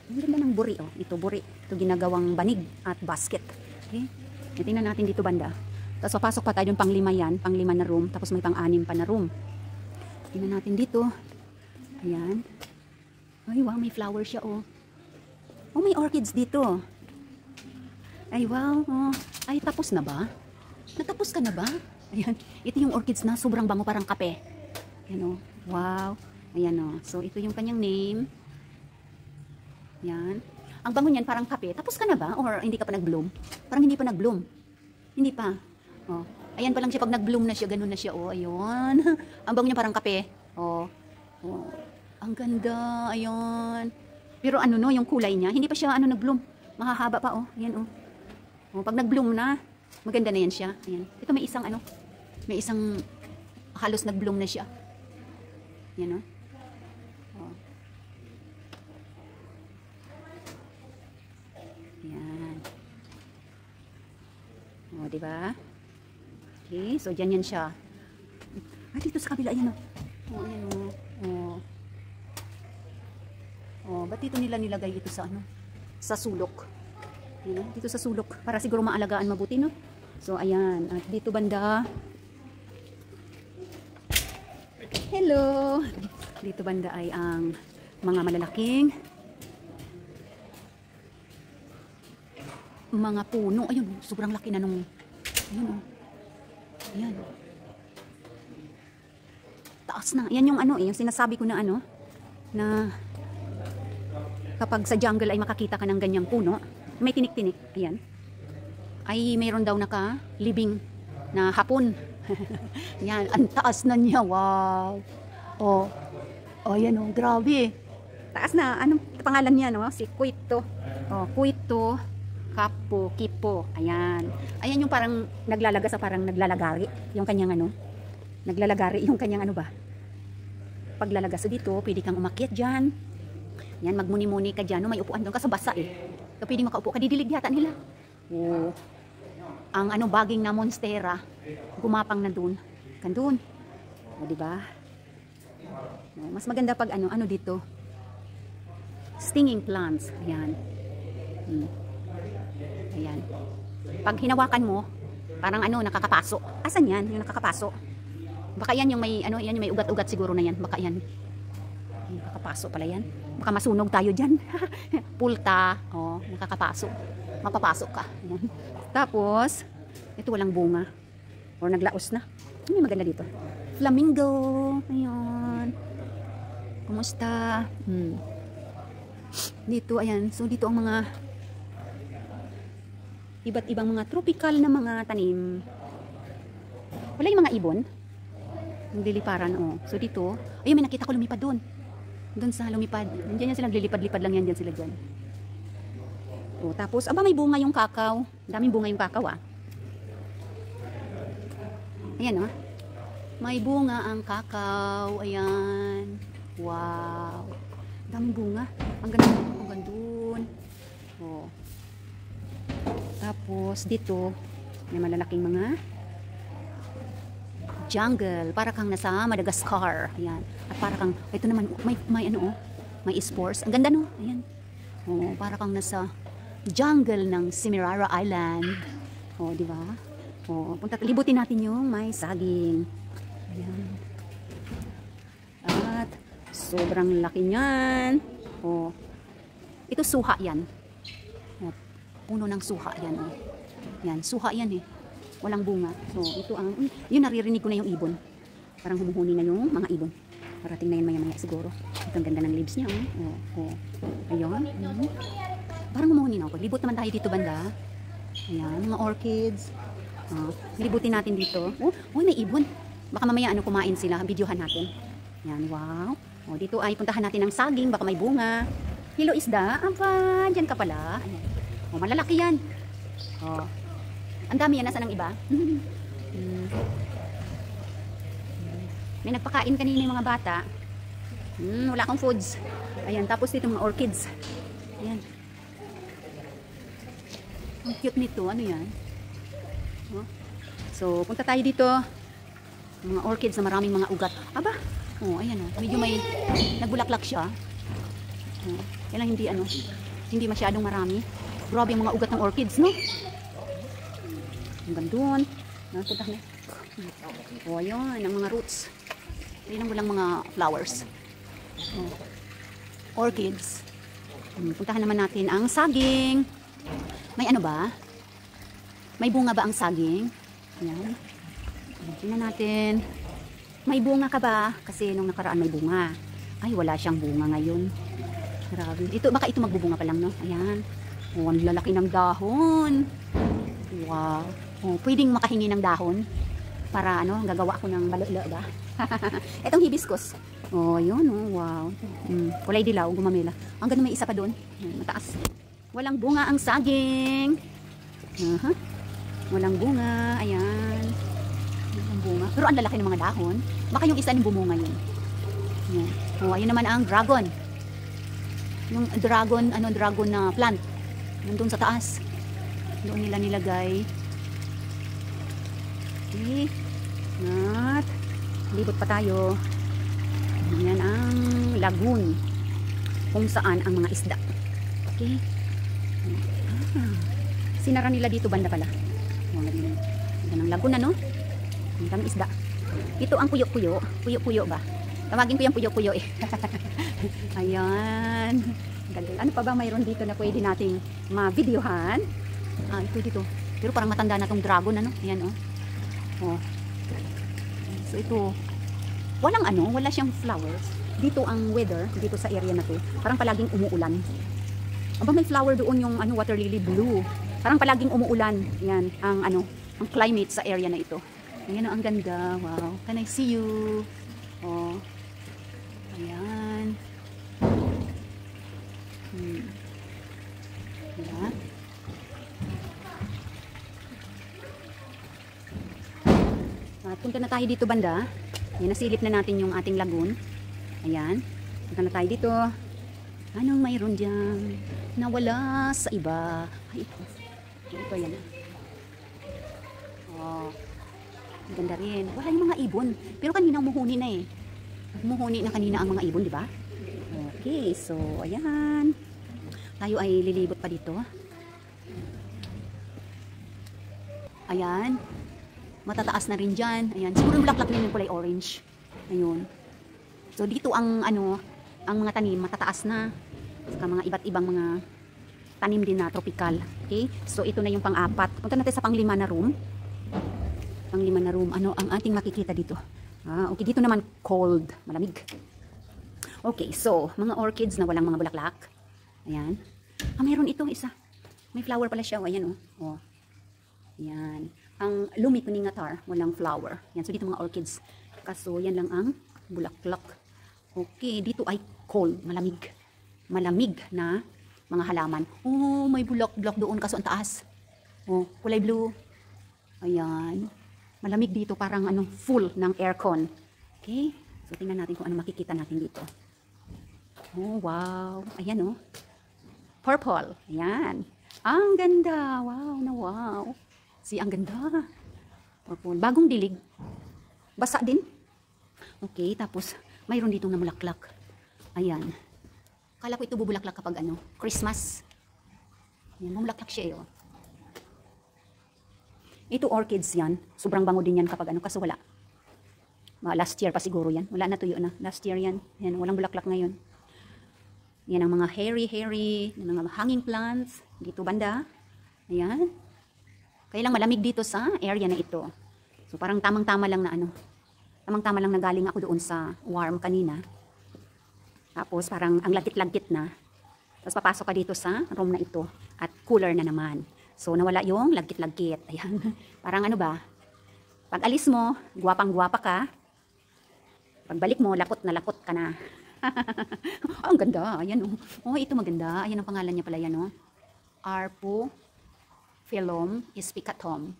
Ang ganda ng buri, oh. Ito buri. Ito ginagawang banig at basket. Okay? Tingnan natin dito banda. Tapos papasok pa tayo dun pang-5 yan. Pang-5 na room. Tapos may pang-6 pa na room. Tingnan natin dito. Ayan. Ay, wow. May flower siya, oh. Oh, may orchids dito. Ay, wow. Oh. Ay, tapos na ba? Natapos ka na ba? Ayan. Ito yung orchids na sobrang bango, parang kape. Ayan, oh. Wow. Ayan, oh. So, ito yung kanyang name. Yan. Ang bango niyan parang kape. Tapos ka na ba? Or hindi ka pa nag-bloom? Parang hindi pa nag-bloom. Hindi pa. Oh. Ayan pa lang siya pag nag-bloom na siya. Ganun na siya. Oh, ayun. Ang bango niya parang kape. Oh. Oh. Ang ganda. Ayun. Pero ano no, yung kulay niya, hindi pa siya ano nag-bloom. Mahahaba pa oh. Ayan oh. Oh, pag nag-bloom na, maganda na yan siya. Ayan. Ito may isang ano. May isang halos nag-bloom na siya. Yan oh. Yan. O, diba? Okay, so dyan yan siya. Ah, dito sa kabila, ayan o. O, ayan o. O, ba't dito nila nilagay ito sa ano? Sa sulok. Ayan, dito sa sulok. Para siguro maalagaan mabuti, no? So, ayan. At dito banda. Hello! Dito banda ay ang mga malalaking mga puno. Ayun, sobrang laki na nung ayun oh. Ayan. taas na. Yan yung ano yung sinasabi ko na ano, na kapag sa jungle ay makakita ka ng ganyang puno, may tinik-tinik, ayan, ay mayroon daw naka-living na hapon. Yan, ang taas na niya, wow. Oh, yan oh, grabe. Taas na, anong pangalan niya, no? Si Kuito. Oh, Kuito Kapo, Kipo. Ayan. Ayan yung parang naglalaga sa parang naglalagari. Yung kanyang ano. Naglalagari yung kanyang ano ba. Paglalaga. So dito, pwede kang umakyat dyan. Yan, magmuni-muni ka dyan. No? May upuan doon kasi basa eh. So pwede makaupo ka. Didilig yata nila. Oh. Ang ano, baging na monstera. Gumapang na doon. Kandun. O, diba? Oh, mas maganda pag ano dito. Stinging plants. Ayan. Ayan. Pag hinawakan mo, parang ano, nakakapaso. Asan yan? Yung nakakapaso. Baka yan yung may, ano, yan yung may ugat-ugat siguro na yan. Baka yan. Nakakapaso pala yan. Baka masunog tayo dyan. Pulta. Oh, nakakapaso. Mapapasok ka. Ayan. Tapos, ito walang bunga. Or naglaos na. Ano yung maganda dito? Flamingo. Ayan. Kumusta? Dito, ayan. So, dito ang mga iba't ibang mga tropical na mga tanim. Wala yung mga ibon. Yung liliparan, oh. So, dito, ayun, may nakita ko lumipad doon. Doon sa lumipad. Nandiyan yan sila, lilipad-lipad lang yan dyan sila dyan. Oh, tapos, aba, may bunga yung kakao. Daming bunga yung kakao, ah. Ayan, oh. May bunga ang kakao. Ayan. Wow. Daming bunga. Ang ganda. Ang gandun. Oh. Tapos, dito, may malalaking mga jungle. Para kang nasa Madagascar. Ayan. At para kang, ito naman, may ano, oh. May spores. Ang ganda, no? Ayan. Oh, para kang nasa jungle ng Semirara Island. Oh, di ba? Oh, libutin natin yung may saging. Ayan. At sobrang laki niyan. Oh. Ito suha yan. Oh, puno ng suha yan. Oh. Yan, suha yan eh. Walang bunga. So, ito ang yun, naririnig ko na yung ibon. Parang humuhuni na yung mga ibon. Parating na yan maya-maya siguro. Ito ang ganda ng leaves niya. Oh. Ayun. Parang humuhuni na ako. Libot naman tayo dito banda. Ayan, mga orchids. Libutin natin dito. Oh, may ibon. Baka mamaya ano kumain sila. Videohan natin. Yan, wow. Oh, dito ay puntahan natin ng saging. Baka may bunga. Hello, isda. Aba, dyan ka pala. Ayan. Oh, malalaki yan. Oh. Ang dami yan. Nasaan ang iba? May nagpakain kanina yung mga bata. Wala akong foods. Ayan, tapos dito mga orchids. Ayan. Ang cute nito. Ano yan? Oh. So, punta tayo dito. Mga orchids na maraming mga ugat. Aba! Oh, ayan oh. Medyo may nagbulaklak siya. Oh. Kailang hindi ano, hindi masyadong marami. Grabe yung mga ugat ng orchids, no? Hanggang doon. Punta na. Oh, ayan. Ang mga roots. Ayan ang walang mga flowers. Oh. Orchids. Puntahan naman natin ang saging. May ano ba? May bunga ba ang saging? Ayan. Tingnan natin. May bunga ka ba? Kasi nung nakaraan may bunga. Ay, wala siyang bunga ngayon. Grabe. Ito, baka ito magbubunga pa lang, no? Ayan. Oh, ang lalaki ng dahon. Wow. Oh, pwedeng makahingi ng dahon. Para ano, gagawa ko ng balalo ba? Itong hibiscus. Oh, yun. Oh, wow. Kulay dilaw, gumamela. Ang ganda, may isa pa doon. Mataas. Walang bunga ang saging. Walang bunga. Ayan. Walang bunga. Pero ang lalaki ng mga dahon. Baka yung isa yung bumunga yun. Ayan. Oh, ayun naman ang dragon. Yung dragon, dragon na plant. Nandun sa taas. Doon nila nilagay. Okay. At libot pa tayo. Ayan ang lagoon. Kung saan ang mga isda. Okay. Sinara nila dito banda pala. Ganda ng lagoon, ano? Ang daming isda. Ito ang puyo-puyo. Puyo-puyo ba? Tawagin ko yung puyo-puyo eh. Ayan. Ano pa ba mayroon dito na pwede nating ma-videohan? Ito dito. Pero parang matanda na tong dragon, ano? Ayan, oh. Oh. So ito. Walang wala siyang flowers. Dito ang weather, dito sa area na to, parang palaging umuulan. Aba, may flower doon yung water lily blue. Parang palaging umuulan. Yan, ang ang climate sa area na ito. Ayan, ang ganda. Wow. Can I see you? Oh. Ayan. Ayan. At punta na tayo dito banda. Ayan, nasilip na natin yung ating lagoon. Ayan. Punta na tayo dito. Anong mayroon dyan? Nawala sa iba. Ay, ito yan. Oh. Ganda rin. Wala yung mga ibon. Pero kanina umuhuni na eh. Umuhuni na kanina ang mga ibon, di ba? Okay, so ayan. Tayo ay lilibot pa dito. Ayan. Matataas na rin dyan. Ayan. Siguro bulaklak din yung kulay orange. Ayun. So dito ang ang mga tanim matataas na. Saka mga iba't ibang mga tanim din na tropical. Okay? So ito na yung pang-apat. Punta natin sa pang-lima na room. Pang-lima na room. Ano ang ating makikita dito? Okay, dito naman cold, malamig. Okay, so mga orchids na walang mga bulaklak. Ayan. Mayroon ito isa. May flower pala siya. Ayan oh. Oh. Ayan. Ang Lumikuningatar, walang flower. Yan, so dito mga orchids. Kaso yan lang ang bulaklak. Okay, dito ay cold, malamig. Malamig na mga halaman. Oh, may bulaklak doon kaso ang taas. Oh, kulay blue. Ayan. Malamig dito, parang full ng aircon. Okay? So tingnan natin kung ano makikita natin dito. Oh, wow. Ayan oh. Purple. Ayan. Ang ganda. Wow, na wow. See, ang ganda. Purple. Bagong dilig. Basa din. Okay, tapos mayroon dito na bulaklak. Ayan. Kala ko ito bubulaklak kapag Christmas. Ayan, bumulaklak siya eh. Oh. Ito orchids yan. Sobrang bango din yan kapag kaso wala. Last year pa siguro yan. Wala na, tuyo na. Last year yan. Ayan, walang bulaklak ngayon. Yan ang mga hairy, mga hanging plants. Dito banda. Ayan. Kaya lang malamig dito sa area na ito. So parang tamang-tama lang na tamang-tama lang na galing ako doon sa warm kanina. Tapos parang ang lagkit-lagkit na. Tapos papasok ka dito sa room na ito at cooler na naman. So nawala yung lagkit-lagkit. Ayan. Parang ba? Pag alis mo, guwapang-guwapa ka. Pagbalik mo, lapot na lapot ka na. Oh, ang ganda. Ayan oh. Oh, ito maganda. Ayan ang pangalan niya pala yan oh. Arpo Phyllum spicatum.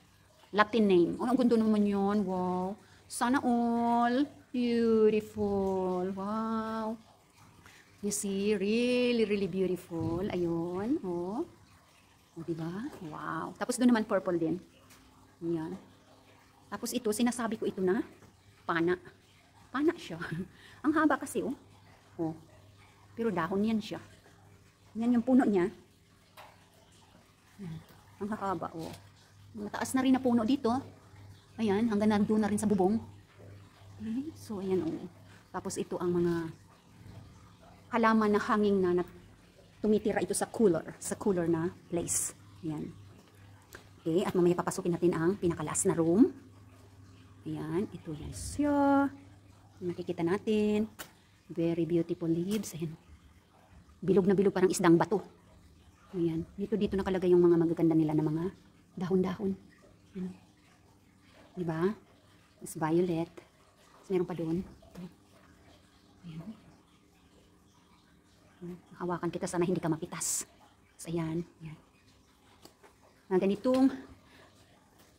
Latin name. Oh, ang ganda naman yun. Wow. Sana all. Beautiful. Wow. You see, really, really beautiful. Ayun. Oh. Oh, diba? Wow. Tapos doon naman purple din. Ayan. Tapos ito, sinasabi ko ito na pana. Pana siya. Ang haba kasi, oh. Oh. Pero dahon yan siya. Yan yung puno niya. Ang haba, oh. Mataas na rin na puno dito. Ayan, hanggang nandoon na rin sa bubong. Okay. So, ayan, oh. Tapos ito ang mga halaman na hanging na tumitira ito sa cooler na place. Ayan. Okay, at mamaya papasukin natin ang pinakalas na room. Ayan, ito yan siya. Nakikita natin. Very beautiful leaves. Ayan. Bilog na bilog, parang isdang bato. Ayan. Dito nakalagay yung mga magaganda nila na mga dahon-dahon. Diba? Mas violet. Mas meron pa doon. Ayan. Hawakan kita, sana hindi ka mapitas. So, ayan. Ayan. Na ganitong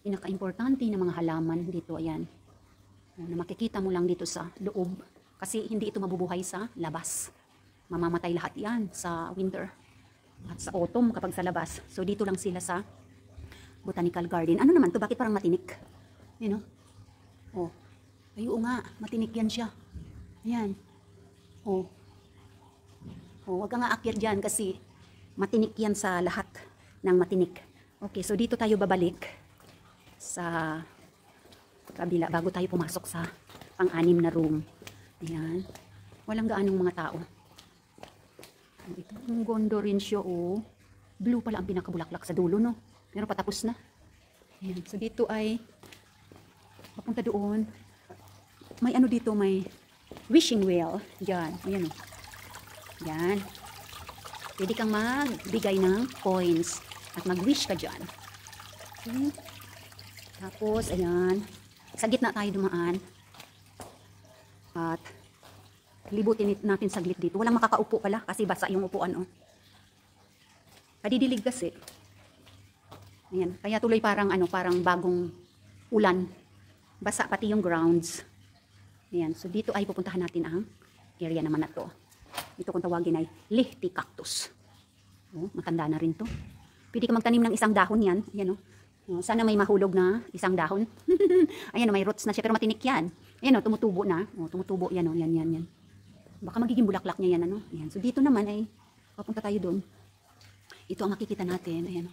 pinaka-importante na mga halaman dito. Ayan. Na makikita mo lang dito sa loob. Kasi hindi ito mabubuhay sa labas. Mamamatay lahat yan sa winter. At sa autumn kapag sa labas. So dito lang sila sa botanical garden. Ano naman to? Bakit parang matinik? You know? Oh. Ayo nga. Matinik yan siya. Ayan. Oh. Oh, wag ka nga akyat dyan kasi matinik yan sa lahat ng matinik. Okay, so dito tayo babalik sa kabila bago tayo pumasok sa pang-anim na room. Ayan. Walang gaanong mga tao. Ito, ang gondo rin siya, oh. Blue pala ang pinakabulaklak sa dulo, no? Pero patapos na. Ayan. So, dito ay papunta doon. may ano dito, may wishing well. Diyan, ayan o. Yan. Pwede kang magbigay ng coins at mag-wish ka dyan. Okay. Tapos, ayan. Sa gitna tayo dumaan. At libutin natin saglit dito. Walang makakaupo pala kasi basa yung upuan. Oh. Kadidilig kasi. Ayan. Kaya tuloy parang, parang bagong ulan. Basa pati yung grounds. Ayan. So dito ay pupuntahan natin ang area naman na to. Ito kung tawagin ay Lehti Cactus. Oh, matanda na rin to. Pwede ka magtanim ng isang dahon yan. Ayan, oh. Sana may mahulog na isang dahon. Ayan, may roots na siya pero matinik yan. Ayan, tumutubo na. Tumutubo yan, yan. Baka magiging bulaklak niya yan. Ayan. So dito naman ay papunta tayo doon. Ito ang makikita natin. Ayan.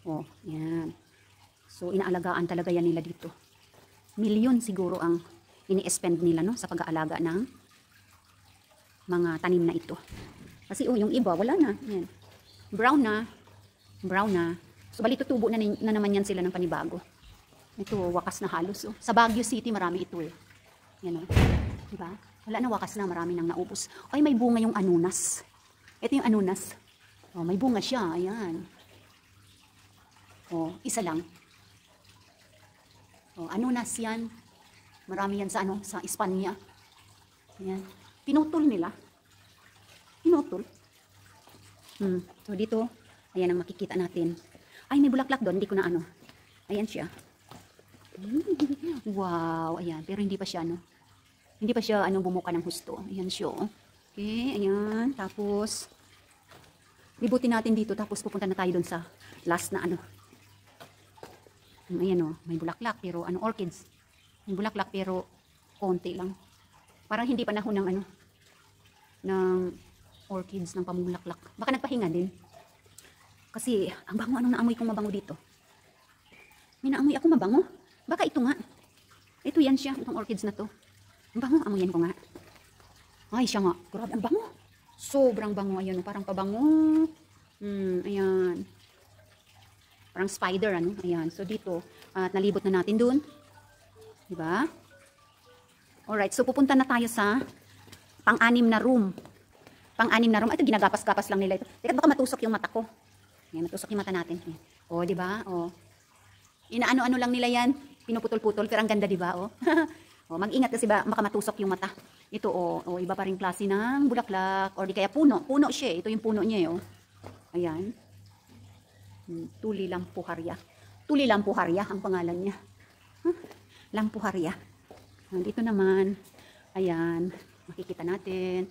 Oh, yan. So inaalagaan talaga yan nila dito. Milyon siguro ang ini-spend nila sa pag-aalaga ng mga tanim na ito. Kasi yung iba wala na. Yan. Brown na. So bali tutubo na naman yan sila ng panibago. Ito wakas na halos. Sa Baguio City marami ito eh. Yan o. Diba? Wala na, wakas na, marami nang naubos. Ay, may bunga yung anunas. Ito yung anunas. Oh, may bunga siya. Ayan. Oh, isa lang. Oh, anunas yan. Marami yan sa sa Espanya. Ayan. Pinutol nila. Pinutol. So dito, ayan ang makikita natin. Ay, may bulaklak doon. Hindi ko na Ayan siya. Wow, ayan. Pero hindi pa siya hindi pa siya bumuka ng husto. Ayan siya. Okay, ayan. Tapos, libutin natin dito. Tapos pupunta na tayo doon sa last na Ayan may bulaklak. Pero orchids. May bulaklak pero konti lang. Parang hindi pa nahon ng ng orchids ng pamulaklak. Baka nagpahinga din. Kasi, ang bango, naamoy kong mabango dito? May naamoy ako mabango. Baka ito nga. Ito yan siya, itong orchids na to. Ang bango, amoyan ko nga. Ay, siya nga. Grabe, ang bango. Sobrang bango. Ayan, parang pabango. Ayan. Parang spider, Ayan, so dito, at nalibot na natin dun. Diba? Alright, so pupunta na tayo sa pang-anim na room. Pang-anim na room. Ito, ginagapas-gapas lang nila ito. Teka, baka matusok yung mata ko. Ayan, matusok yung mata natin. O, diba? O. Inaano-ano lang nila yan. Pinuputol-putol. Pero ang ganda, diba? O. O, mag-ingat kasi baka matusok yung mata. Ito, o, iba pa rin klase ng bulaklak. Or di kaya puno. Puno siya. Ito yung puno niya, o. Ayan. Tuli Lampuharia. Tuli Lampuharia ang pangalan niya. Lampuharia. Dito naman. Ayan. Makikita natin.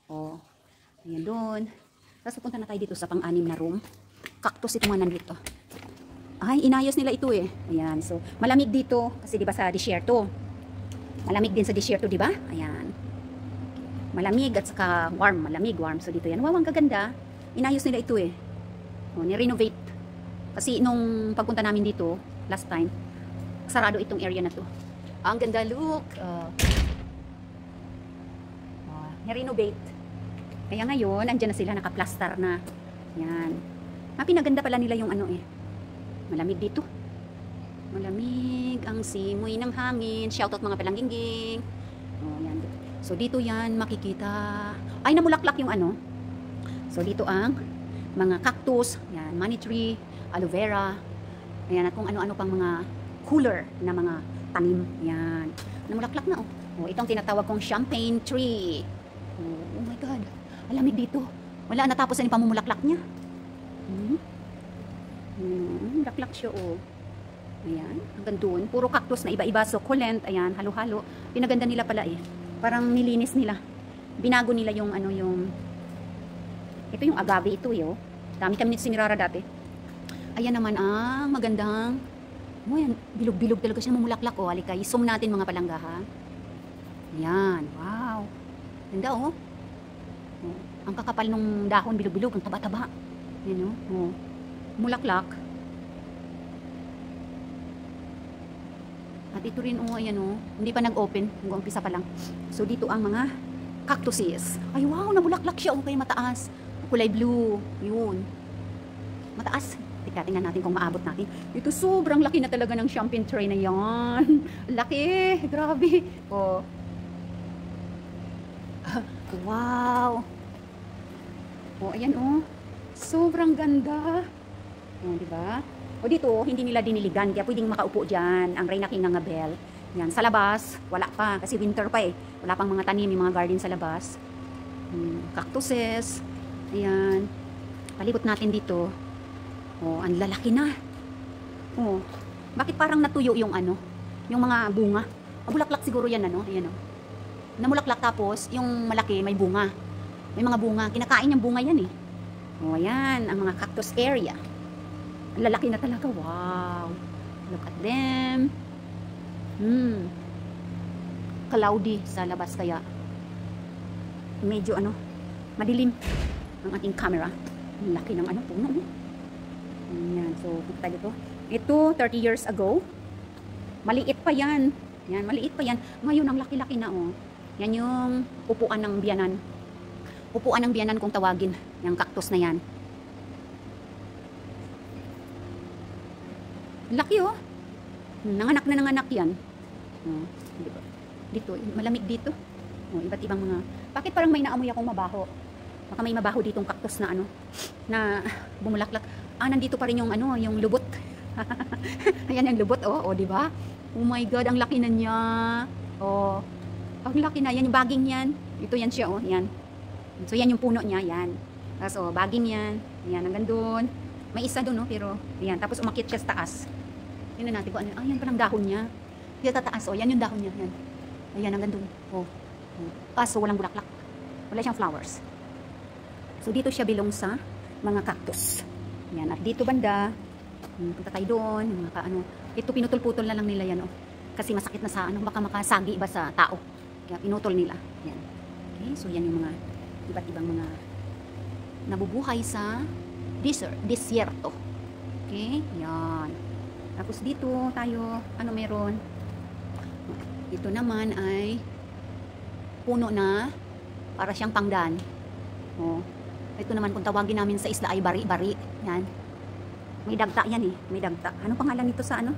O. Ayan doon. Tapos pupunta na tayo dito sa pang-anim na room. Cactus ito mga nandito. Ay, inayos nila ito eh. Ayan. So, malamig dito. Kasi diba sa disyerto. Malamig din sa disyerto, diba? Ayan. Malamig at saka warm. Malamig, warm. So, dito yan. Wow, ang gaganda. Inayos nila ito eh. O, ni-renovate. Kasi nung pagpunta namin dito, last time, sarado itong area na to. Ang ganda, look. Ni-renovate. Kaya ngayon, andyan na sila, naka-plaster na. Yan. Pinaganda pala nila yung malamig dito. Malamig ang simoy ng hangin. Shoutout mga palangging. Oh, yan. So, dito yan makikita. Ay, namulaklak yung So, dito ang mga cactus. Yan, money tree, aloe vera. Ayan, at kung ano-ano pang mga cooler na mga tanim. Yan. Namulaklak na, Oh, itong tinatawag kong champagne tree. Oh my God. Alamig dito. Wala, natapos na yung pamumulaklak niya. Laklak siya, Ayan, hanggang doon. Puro cactus na iba-iba. Succulent, ayan, halo-halo. Pinaganda nila pala eh. Parang nilinis nila. Binago nila yung ito yung agave ito yo. Dami kami nito sinirara dati. Ayan naman ang magandang. Ayan, bilog-bilog talaga siya mamulaklak. Halika, i-zoom natin mga palangga ha. Ayan, wow. Ganda ang kakapal nung dahon, bilog-bilog, ang taba-taba. Ayan mulaklak. At ito rin ayan hindi pa nag-open, nag-umpisa pa lang. So dito ang mga cactuses. Ay wow, nabulaklak siya kaya mataas. Kulay blue, yun. Mataas. Kaya tingnan natin kung maabot natin. Ito sobrang laki na talaga ng champagne tray na yan. Laki, grabe. Oh. Wow. Oh, ayan oh. Sobrang ganda. Oh, di ba? O dito, hindi nila diniligan, kaya pwedeng makaupo diyan ang Reina King ng Abel. Yan, sa labas, wala pa kasi winter pa eh. Wala pang mga tanim, mga garden sa labas. Cactuses. Ayan. Palibot natin dito. Oh, ang lalaki na. Oh, bakit parang natuyo yung ano, yung mga bunga? Mabulaklak siguro yan ano, ayan oh. Namulaklak tapos yung malaki may bunga. May mga bunga, kinakain yung bunga yan eh. Oh, ayan, ang mga cactus area. Ang lalaki na talaga, wow. Look at them. Cloudy sa labas kaya medyo ano, madilim ang ating camera. Ang laki ng ano, puno. Ayan, so punta dito. Ito 30 years ago. Maliit pa yan. Yan, maliit pa yan. Ngayon ang laki-laki na oh. Yan yung upuan ng biyanan. Upuan ng biyanan kung tawagin. Yung cactus na yan. Laki oh. Nanganak na nanganak yan. Oh, diba? Dito, malamig dito. Oh, iba't ibang mga. Bakit parang may naamoy akong mabaho? Baka may mabaho ditong cactus na ano, na bumulaklak. Nandito pa rin yung ano, yung lubot. Ayan yung lubot, oh, di ba? Oh my God, ang laki na niya. Oh, ang laki na. Yan yung baging yan. Ito yan siya, oh, yan. So, yan yung puno niya, yan. Tapos, oh, baging yan. Yan, hanggang doon. May isa doon, oh, pero, yan. Tapos, umakyat siya sa taas. Tingnan natin kung ano. Yan palang dahon niya. Yan tataas, oh, yan yung dahon niya. Yan. Ayan, hanggang doon. Oh. Kaso, walang bulaklak. Wala siyang flowers. So, dito siya bilong sa mga cactus. Yan, at dito banda, punta tayo doon, yung mga ano, ito pinutol-putol na lang nila yan, oh. Kasi masakit na sa ano, baka makasagi ba sa tao. Kaya pinutol nila. Yan. Okay, so yan yung mga iba't ibang mga nabubuhay sa disyerto. Okay, yan. Tapos dito tayo, ano meron? Ito naman ay puno na para siyang pangdan. Oh. Ito naman kung tawagin namin sa isla ay bari-bari. Yan. May dagta yan eh. May dagta. Anong pangalan nito sa ano?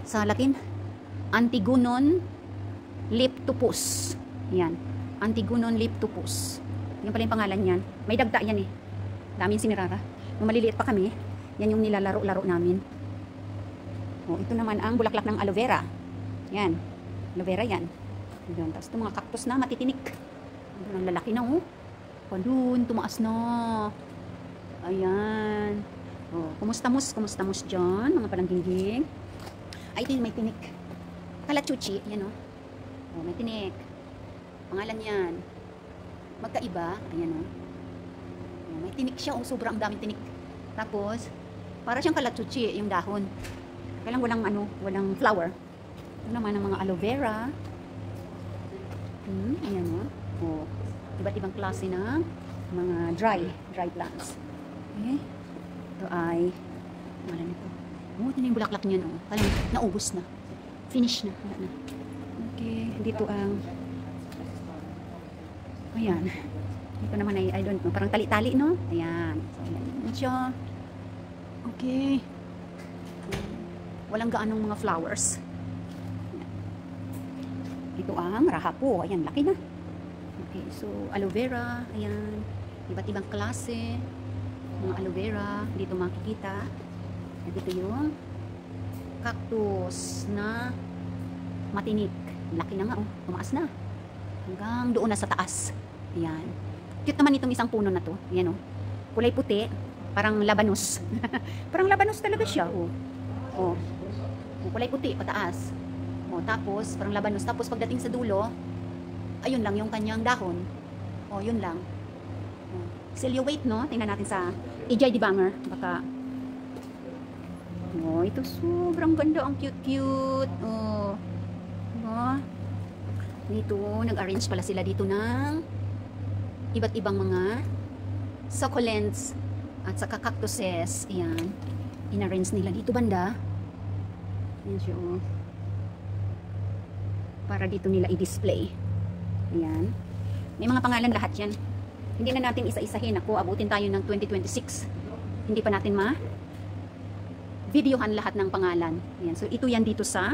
Sa Latin? Antigonon leptopus. Yan. Antigonon leptopus. Yan pala yung pangalan yan. May dagta yan eh. Daming sinirara. Nung maliliit pa kami, yan yung nilalaro-laro namin. Oh, ito naman ang bulaklak ng aloe vera. Yan. Aloe vera yan. Yan. Tapos itong mga cactus na matitinik. Ang lalaki na oh. Doon, tumaas na. Ayan. Oh, kumusta-mus dyan, mga palangging. Ay, ito yung may tinik. Kalachuchi, yan oh. Oh, may tinik. Pangalan yan. Magkaiba, ayan oh. Oh, may tinik siya, oh, sobrang daming tinik. Tapos, para siyang kalachuchi, yung dahon. Kailang walang ano, walang flower. Ito naman ang mga aloe vera. Ayan oh. Oh. Iba't ibang klase ng mga dry plants. Okay. Ito ay wala nito. Oh, ito na yung bulaklak niya no. Parang naubos na. Finish na. Wala na. Okay. Dito ang ayan. Dito naman ay I don't know. Parang tali-tali no. Ayan. So ayan siya. Okay. Walang gaanong mga flowers. Ito ang rahapo. Ayan, laki na. Okay, so aloe vera, ayan, iba't ibang klase mga aloe vera, dito makikita. At dito yung cactus na matinik. Laki na nga oh, tumaas na. Hanggang doon na sa taas. Ayan. Cute naman itong isang puno na to. Ayan oh. Kulay puti, parang labanos. Parang labanos talaga siya oh. Oh. Kulay puti pataas. Oh, tapos parang labanos. Tapos pagdating sa dulo, ayun lang yung kanyang dahon. Oh, yun lang. Oh. Silhouette, no? Tingnan natin sa EJ Debanger. Baka. Oh, ito sobrang ganda. Ang cute-cute. Oh. Oh. Dito, nag-arrange pala sila dito ng iba't ibang mga succulents at saka cactuses. Ayan. In-arrange nila dito banda. Ayan siya, oh. Para dito nila i-display. Ayan. May mga pangalan lahat yan. Hindi na natin isa-isahin. Ako, abutin tayo ng 2026. Hindi pa natin videohan lahat ng pangalan. Ayan. So, ito yan dito sa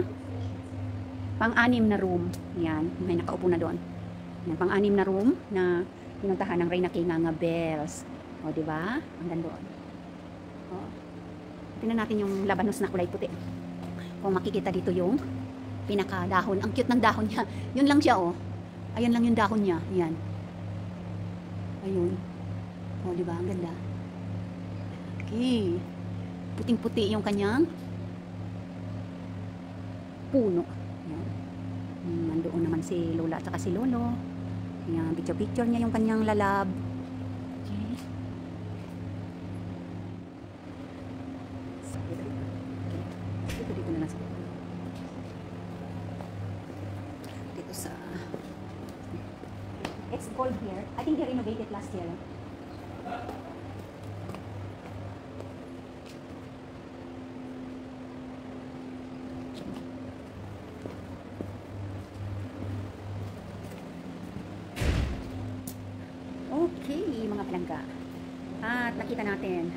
pang-anim na room. Ayan. May nakaupo na doon. Ayan. Pang-anim na room na pinuntahan ng Reyna K. Nganga Bells. O, diba? Hanggang doon. O. Tingnan natin yung labanos na kulay puti. Kung makikita dito yung pinaka-dahon. Ang cute ng dahon niya. Yun lang siya, oh. Ayan lang yung dahon niya. Ayan. Ayun. O, diba? Ang ganda. Okay. Puting-puti yung kanyang puno. Ayan. Nandoon naman si Lola at saka si Lolo. Ayan. Picture-picture niya yung kanyang lalab. Okay. So, dito na lang sa dito sa it's cold here. I think they renovated last year. Okay, mga palangga. At nakita natin,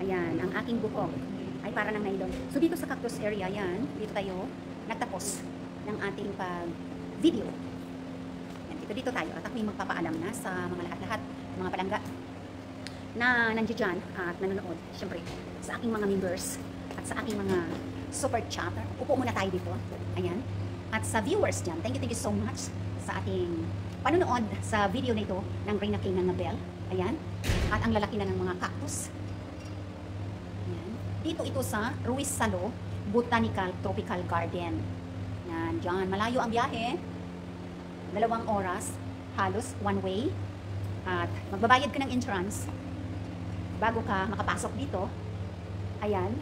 ayan, ang aking buhok ay para ng nylon. So dito sa cactus area, yan, dito tayo nagtapos ng ating pag-video. Dito tayo at ako'y magpapaalam na sa mga lahat-lahat, mga palangga na nandiyan dyan at nanonood, syempre, sa aking mga members at sa aking mga super chatter. Upo muna tayo dito. Ayan. At sa viewers dyan, thank you so much sa ating panonood sa video na ito ng Reyna K. Nganga Bell. Ayan. At ang lalaki na ng mga cactus. Ayan. Dito ito sa Ruiz Salo Botanical Tropical Garden. Ayan. Dyan. Malayo ang biyahe. 2 oras. Halos one way. At magbabayad ka ng entrance bago ka makapasok dito. Ayan.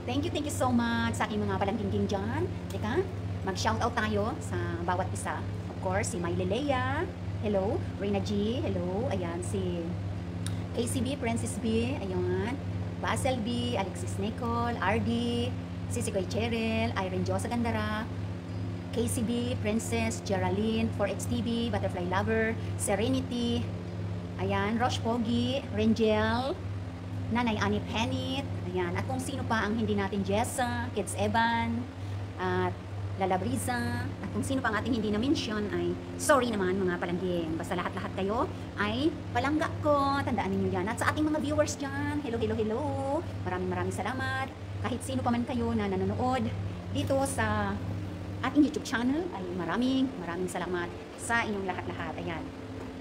Thank you so much sa aking mga palangging dyan. Teka, mag-shoutout tayo sa bawat isa. Of course, si Mayle Lea. Hello. Reyna G. Hello. Ayan, si KCB, Princess B. Ayan. Basel B. Alexis Nicole. RD. Sisikoy Cheryl. Irene Josa Gandara. KCB, Princess, Geraldine, 4XTV, Butterfly Lover, Serenity. Ayan, Roche Pogi, Rangel, Nanay Annie Penit. Ayan, at kung sino pa ang hindi natin, Jessa, Kids Evan, at Lala Brisa, at kung sino pa ang ating hindi na-mention ay sorry naman mga palangging. Basta lahat-lahat kayo ay palangga ko. Tandaan ninyo yan. At sa ating mga viewers dyan, hello. Maraming salamat. Kahit sino pa man kayo na nanonood dito sa ating YouTube channel ay maraming salamat sa inyong lahat-lahat. Ayan.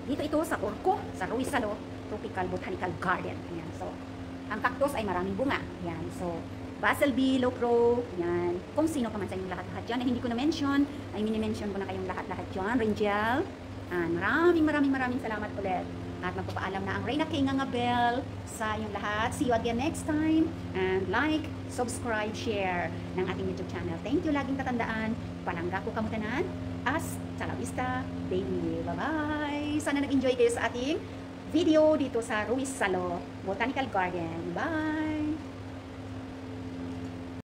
Dito ito sa Orco, sa Ruiz Salo Tropical Botanical Garden. Ayan. So, ang cactus ay maraming bunga. Ayan. So, Basil B, Locro, ayan. Kung sino pa man sa inyong lahat-lahat dyan na hindi ko na-mention, ay mini-mention ko na kayong lahat-lahat dyan. Rangel, maraming salamat ulit. At magpapaalam na ang Reyna K. Nganga Bell sa inyong lahat. See you again next time. And like, subscribe, share ng ating YouTube channel. Thank you. Laging tatandaan. Palangga ko kamutanan. Hasta la vista, baby. Bye-bye. Sana nag-enjoy kayo sa ating video dito sa Ruiz Salo Botanical Garden. Bye!